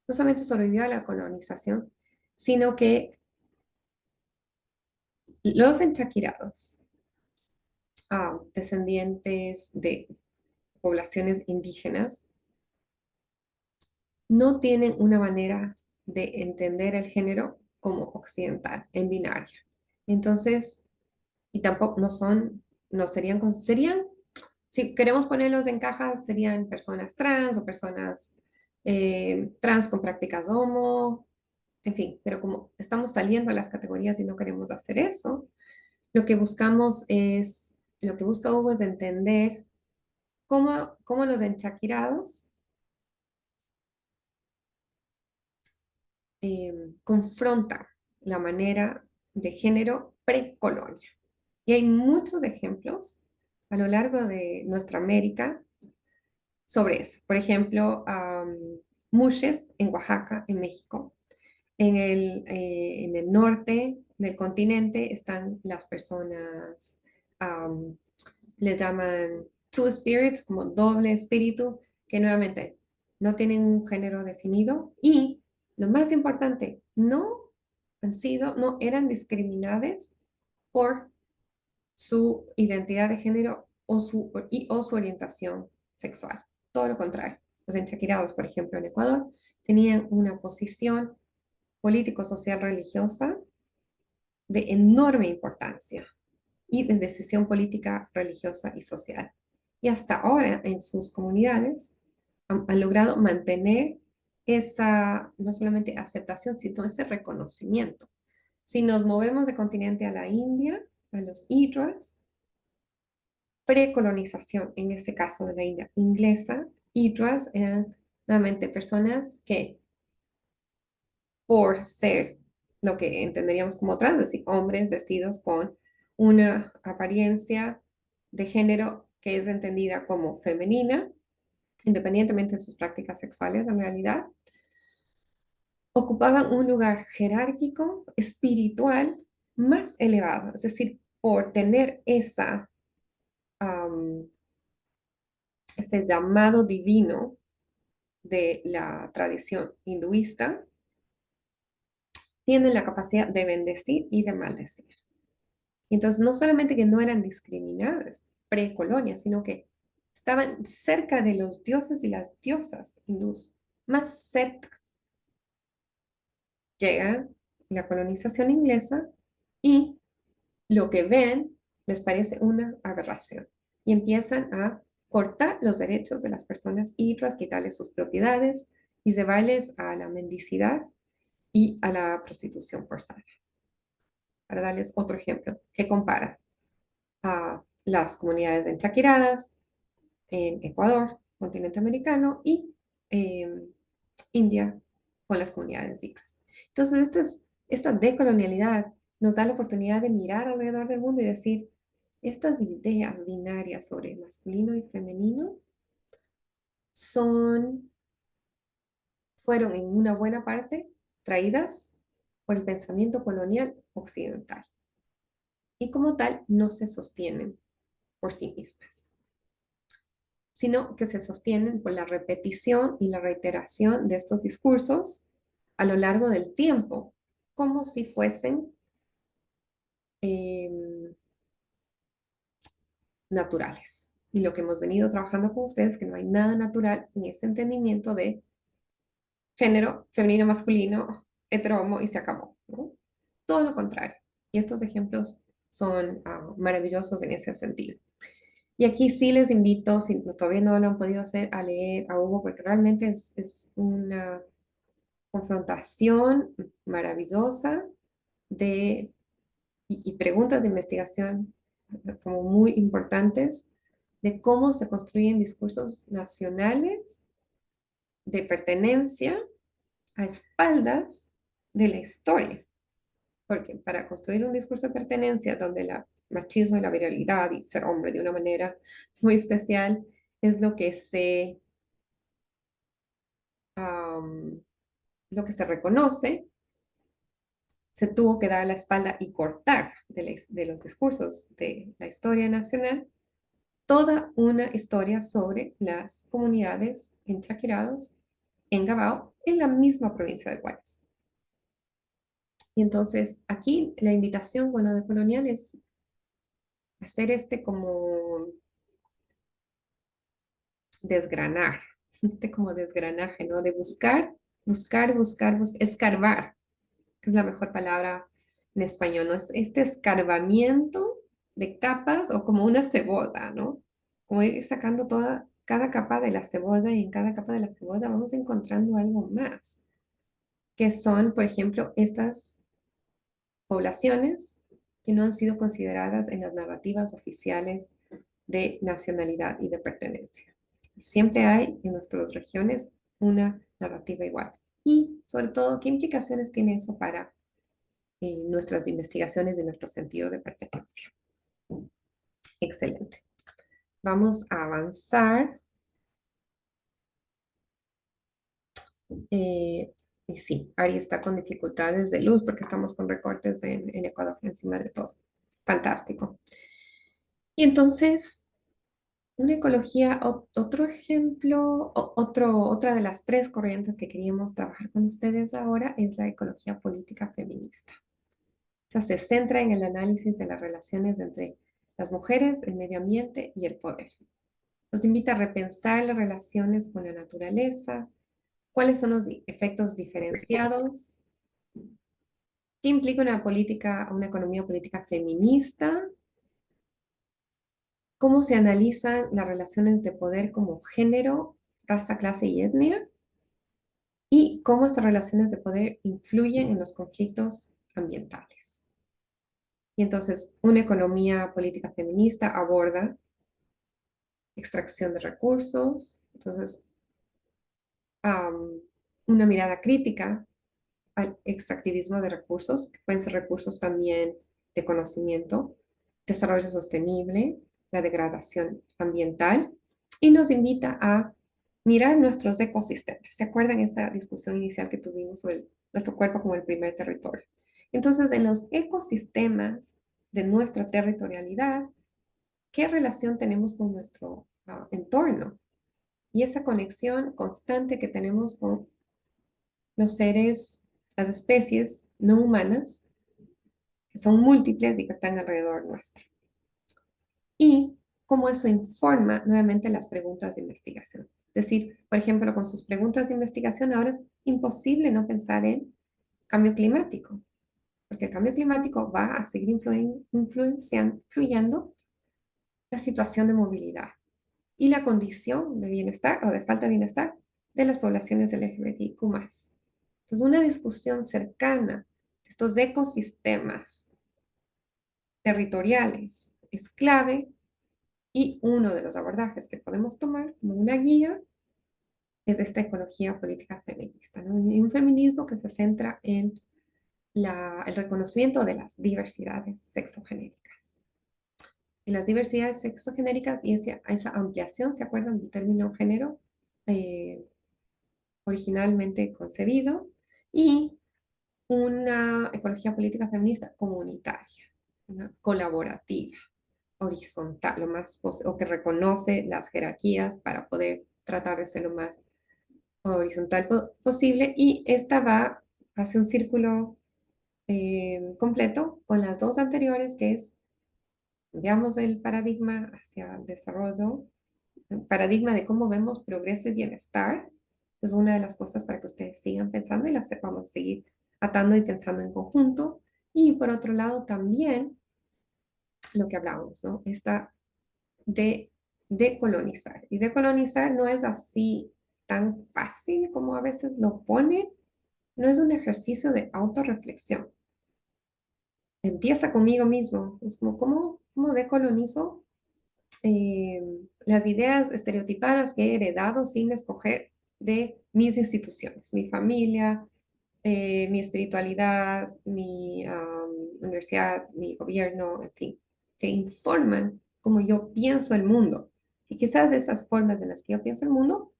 no solamente sobrevivió a la colonización, sino que los enchaquirados, descendientes de poblaciones indígenas, no tienen una manera de entender el género como occidental, en binaria. Entonces, y tampoco no serían, si queremos ponerlos en cajas, serían personas trans o personas trans con prácticas homo, en fin, pero como estamos saliendo a las categorías y no queremos hacer eso, lo que busca Hugo es entender cómo los enchaquirados confrontan la manera de género precolonia. Y hay muchos ejemplos a lo largo de nuestra América sobre eso. Por ejemplo, Mushes en Oaxaca, en México. En el norte del continente están las personas, le llaman two spirits, como doble espíritu, que nuevamente no tienen un género definido y lo más importante, no eran discriminadas por su identidad de género o su orientación sexual. Todo lo contrario. Los enchaquirados, por ejemplo, en Ecuador, tenían una posición político-social religiosa de enorme importancia y de decisión política, religiosa y social. Y hasta ahora en sus comunidades han logrado mantener esa, no solamente aceptación, sino ese reconocimiento. Si nos movemos de continente a la India, a los Hidras, precolonización, en este caso de la India inglesa, hidras eran nuevamente personas que por ser lo que entenderíamos como trans, es decir, hombres vestidos con una apariencia de género que es entendida como femenina, independientemente de sus prácticas sexuales en realidad, ocupaban un lugar jerárquico, espiritual, más elevado. Es decir, por tener ese llamado divino de la tradición hinduista, tienen la capacidad de bendecir y de maldecir. Entonces, no solamente que no eran discriminadas pre-colonia, sino que estaban cerca de los dioses y las diosas hindús, más cerca. Llega la colonización inglesa y lo que ven les parece una aberración y empiezan a cortar los derechos de las personas y tras quitarles sus propiedades y llevarles a la mendicidad y a la prostitución forzada. Para darles otro ejemplo que compara a las comunidades enchaquiradas en Ecuador, continente americano, y India con las comunidades indígenas. Entonces, esta decolonialidad nos da la oportunidad de mirar alrededor del mundo y decir, estas ideas binarias sobre masculino y femenino fueron en una buena parte traídas por el pensamiento colonial occidental y como tal no se sostienen por sí mismas, sino que se sostienen por la repetición y la reiteración de estos discursos a lo largo del tiempo, como si fuesen naturales. Y lo que hemos venido trabajando con ustedes es que no hay nada natural en ese entendimiento de género, femenino, masculino, hetero, homo y se acabó, ¿no? Todo lo contrario. Y estos ejemplos son maravillosos en ese sentido. Y aquí sí les invito, si todavía no lo han podido hacer, a leer a Hugo, porque realmente es una confrontación maravillosa y preguntas de investigación como muy importantes de cómo se construyen discursos nacionales de pertenencia a espaldas de la historia. Porque para construir un discurso de pertenencia donde el machismo y la viralidad y ser hombre de una manera muy especial es lo que se reconoce, se tuvo que dar la espalda y cortar de los discursos de la historia nacional toda una historia sobre las comunidades en Chaquirados, en Gabao, en la misma provincia de Guayas. Y entonces aquí la invitación, bueno, de Colonial es hacer como desgranar, como desgranaje, ¿no? De buscar, escarbar, que es la mejor palabra en español, ¿no? Es este escarbamiento de capas o como una cebolla, ¿no? Como ir sacando cada capa de la cebolla y en cada capa de la cebolla vamos encontrando algo más, que son, por ejemplo, estas poblaciones que no han sido consideradas en las narrativas oficiales de nacionalidad y de pertenencia. Siempre hay en nuestras regiones una narrativa igual. Y sobre todo, ¿qué implicaciones tiene eso para nuestras investigaciones y nuestro sentido de pertenencia? Excelente. Vamos a avanzar. Y sí, Ari está con dificultades de luz porque estamos con recortes en Ecuador encima de todo. Fantástico. Y entonces, una ecología, otro ejemplo, otra de las tres corrientes que queríamos trabajar con ustedes ahora es la ecología política feminista. O sea, se centra en el análisis de las relaciones entre las mujeres, el medio ambiente y el poder. Nos invita a repensar las relaciones con la naturaleza, cuáles son los efectos diferenciados, qué implica una economía política feminista, cómo se analizan las relaciones de poder como género, raza, clase y etnia, y cómo estas relaciones de poder influyen en los conflictos ambientales. Y entonces, una economía política feminista aborda extracción de recursos. Entonces, una mirada crítica al extractivismo de recursos, que pueden ser recursos también de conocimiento, desarrollo sostenible, la degradación ambiental, y nos invita a mirar nuestros ecosistemas. ¿Se acuerdan esa discusión inicial que tuvimos sobre nuestro cuerpo como el primer territorio? Entonces, en los ecosistemas de nuestra territorialidad, ¿qué relación tenemos con nuestro entorno? Y esa conexión constante que tenemos con los seres, las especies no humanas, que son múltiples y que están alrededor nuestro. Y cómo eso informa nuevamente las preguntas de investigación. Es decir, por ejemplo, con sus preguntas de investigación ahora es imposible no pensar en cambio climático, porque el cambio climático va a seguir influyendo la situación de movilidad y la condición de bienestar o de falta de bienestar de las poblaciones LGBTIQ+. Entonces, una discusión cercana de estos ecosistemas territoriales es clave, y uno de los abordajes que podemos tomar como una guía es esta ecología política feminista, ¿no? Y un feminismo que se centra en el reconocimiento de las diversidades sexogenéricas. Y las diversidades sexogenéricas y esa ampliación, ¿se acuerdan del término género? Originalmente concebido, y una ecología política feminista comunitaria, una colaborativa, horizontal, o que reconoce las jerarquías para poder tratar de ser lo más horizontal posible, y esta va hacia un círculo completo con las dos anteriores, que es, veamos el paradigma hacia el desarrollo, el paradigma de cómo vemos progreso y bienestar. Es una de las cosas para que ustedes sigan pensando y las vamos a seguir atando y pensando en conjunto. Y por otro lado también lo que hablábamos, ¿no? Esta de decolonizar. Y decolonizar no es así tan fácil como a veces lo ponen, no es un ejercicio de autorreflexión. Empieza conmigo mismo, es como, ¿cómo decolonizo las ideas estereotipadas que he heredado sin escoger de mis instituciones, mi familia, mi espiritualidad, mi universidad, mi gobierno, en fin, que informan cómo yo pienso el mundo. Y quizás esas formas en las que yo pienso el mundo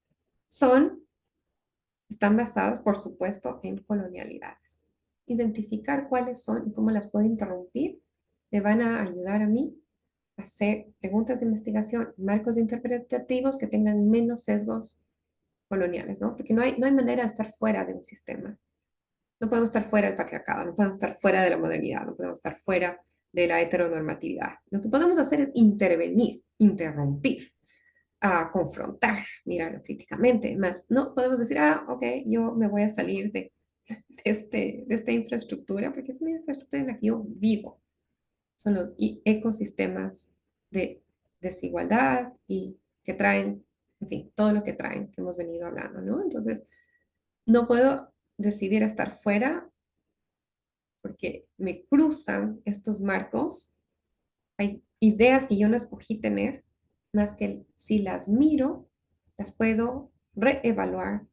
están basadas, por supuesto, en colonialidades. Identificar cuáles son y cómo las puedo interrumpir me van a ayudar a mí a hacer preguntas de investigación, marcos interpretativos que tengan menos sesgos coloniales, ¿no? Porque no hay manera de estar fuera de un sistema. No podemos estar fuera del patriarcado, no podemos estar fuera de la modernidad, no podemos estar fuera de la heteronormatividad. Lo que podemos hacer es intervenir, interrumpir, confrontar, mirarlo críticamente, más no podemos decir, ok, yo me voy a salir de esta infraestructura, porque es una infraestructura en la que yo vivo. Son los ecosistemas de desigualdad y que traen, en fin, todo lo que traen, que hemos venido hablando, ¿no? Entonces, no puedo decidir estar fuera porque me cruzan estos marcos. Hay ideas que yo no escogí tener, más que si las miro, las puedo reevaluar,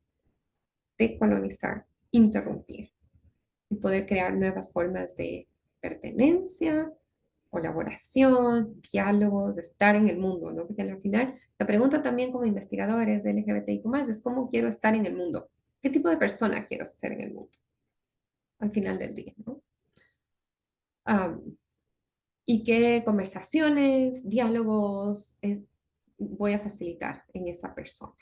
decolonizar, interrumpir y poder crear nuevas formas de pertenencia, colaboración, diálogos, de estar en el mundo, ¿no? Porque al final, la pregunta también como investigadores de LGBTIQ+, es cómo quiero estar en el mundo, qué tipo de persona quiero ser en el mundo, al final del día, ¿no? Y qué conversaciones, diálogos voy a facilitar en esa persona.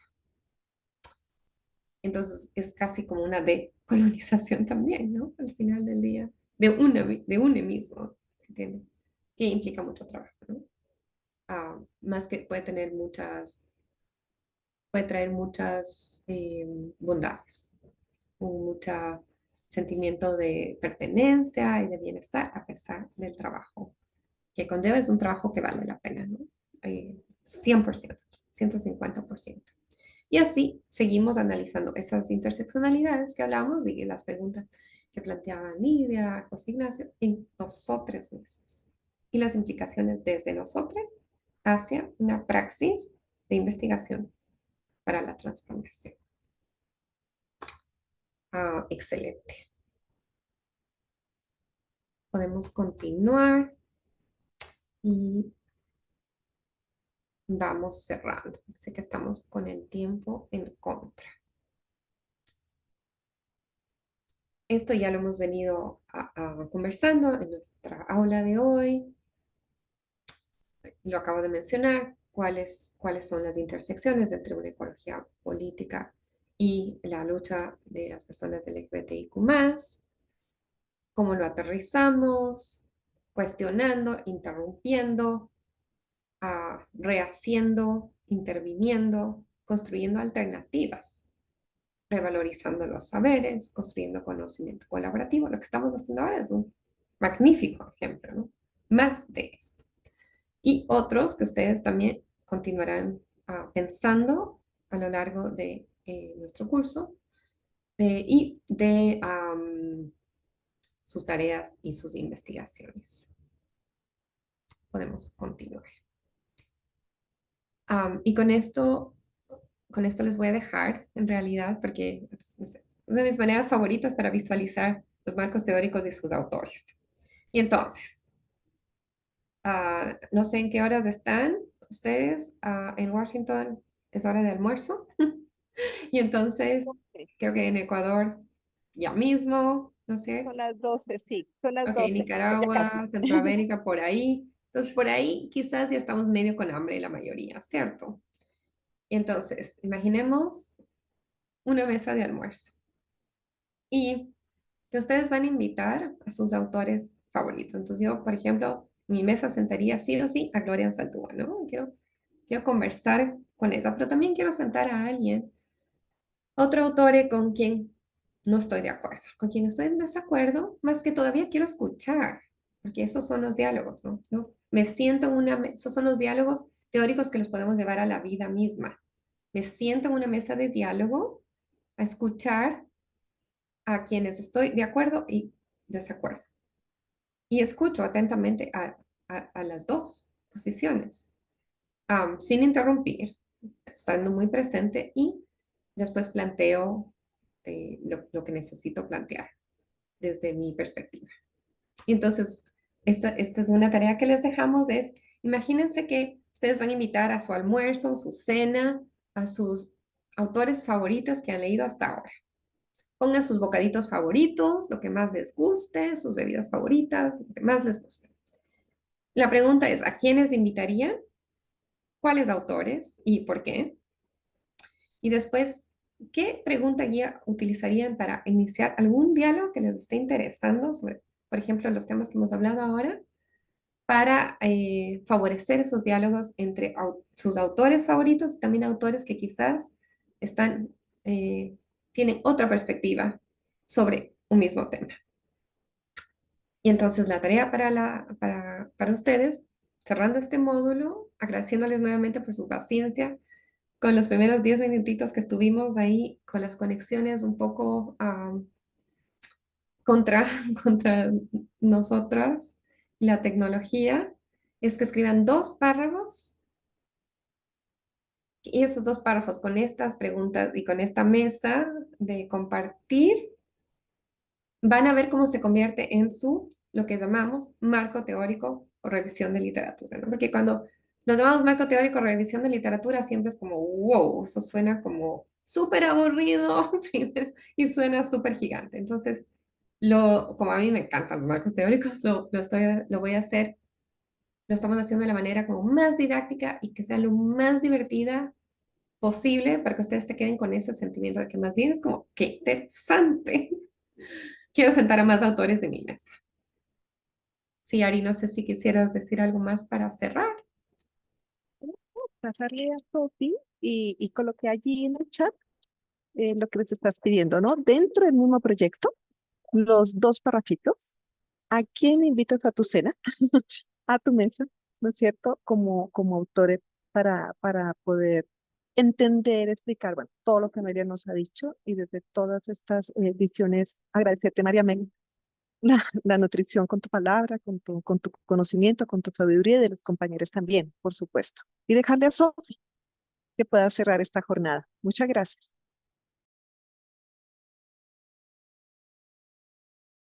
Entonces es casi como una decolonización también, ¿no? Al final del día, de uno mismo, ¿entiendes? Que implica mucho trabajo, ¿no? Más que puede traer muchas bondades, mucho sentimiento de pertenencia y de bienestar a pesar del trabajo que conlleva. Es un trabajo que vale la pena, ¿no? 100%, 150%. Y así seguimos analizando esas interseccionalidades que hablamos y las preguntas que planteaban Lidia, José Ignacio, en nosotros mismos. Y las implicaciones desde nosotros hacia una praxis de investigación para la transformación. Excelente. Podemos continuar y vamos cerrando. Sé que estamos con el tiempo en contra. Esto ya lo hemos venido conversando en nuestra aula de hoy. Lo acabo de mencionar, cuáles son las intersecciones entre una ecología política y la lucha de las personas LGBTIQ+, cómo lo aterrizamos, cuestionando, interrumpiendo, rehaciendo, interviniendo, construyendo alternativas, revalorizando los saberes, construyendo conocimiento colaborativo. Lo que estamos haciendo ahora es un magnífico ejemplo, ¿no? Más de esto. Y otros que ustedes también continuarán pensando a lo largo de nuestro curso y de sus tareas y sus investigaciones. Podemos continuar. Y con esto les voy a dejar, en realidad, porque es una de mis maneras favoritas para visualizar los marcos teóricos de sus autores. Y entonces, no sé en qué horas están ustedes. En Washington es hora de almuerzo. Y entonces, creo que en Ecuador ya mismo, no sé. Son las 12, sí, son las Ok, 12. Ya Nicaragua, casi. Centroamérica, por ahí. Entonces, por ahí quizás ya estamos medio con hambre la mayoría, ¿cierto? Y entonces, imaginemos una mesa de almuerzo. Y que ustedes van a invitar a sus autores favoritos. Entonces yo, por ejemplo, mi mesa sentaría sí o sí a Gloria Anzaldúa, ¿no? Quiero conversar con ella, pero también quiero sentar a alguien, otro autor con quien no estoy de acuerdo, con quien estoy en desacuerdo, más que todavía quiero escuchar, porque esos son los diálogos, ¿no? Yo me siento en una mesa, esos son los diálogos teóricos que los podemos llevar a la vida misma. Me siento en una mesa de diálogo a escuchar a quienes estoy de acuerdo y desacuerdo. Y escucho atentamente a las dos posiciones, sin interrumpir, estando muy presente y después planteo lo que necesito plantear desde mi perspectiva. Y entonces, esta es una tarea que les dejamos, es, imagínense que ustedes van a invitar a su almuerzo, su cena, a sus autores favoritos que han leído hasta ahora. Pongan sus bocaditos favoritos, lo que más les guste, sus bebidas favoritas, lo que más les guste. La pregunta es, ¿a quiénes invitarían? ¿Cuáles autores y por qué? Y después, ¿qué pregunta guía utilizarían para iniciar algún diálogo que les esté interesando sobre, por ejemplo, los temas que hemos hablado ahora, para favorecer esos diálogos entre sus autores favoritos y también autores que quizás tienen otra perspectiva sobre un mismo tema? Y entonces la tarea para ustedes, cerrando este módulo, agradeciéndoles nuevamente por su paciencia con los primeros 10 minutitos que estuvimos ahí con las conexiones un poco contra, contra nosotras, la tecnología, es que escriban 2 párrafos y esos 2 párrafos con estas preguntas y con esta mesa de compartir, van a ver cómo se convierte en lo que llamamos marco teórico o revisión de literatura, ¿no? Porque cuando nos llamamos marco teórico o revisión de literatura, siempre es como, wow, eso suena como súper aburrido y suena súper gigante. Entonces, como a mí me encantan los marcos teóricos, lo voy a hacer, lo estamos haciendo de la manera como más didáctica y que sea lo más divertida posible para que ustedes se queden con ese sentimiento de que más bien es como, qué interesante. Quiero sentar a más autores de mi mesa. Sí, Ari, no sé si quisieras decir algo más para cerrar. Pasarle a Sofi y coloqué allí en el chat lo que les estás pidiendo, ¿no? Dentro del mismo proyecto, los 2 parrafitos. ¿A quién invitas a tu cena? A tu mesa, ¿no es cierto? Como autores para poder entender, explicar, bueno, todo lo que María nos ha dicho y desde todas estas visiones, agradecerte, María Men, la nutrición con tu palabra, con tu conocimiento, con tu sabiduría y de los compañeros también, por supuesto. Y dejarle a Sofi. que pueda cerrar esta jornada. Muchas gracias.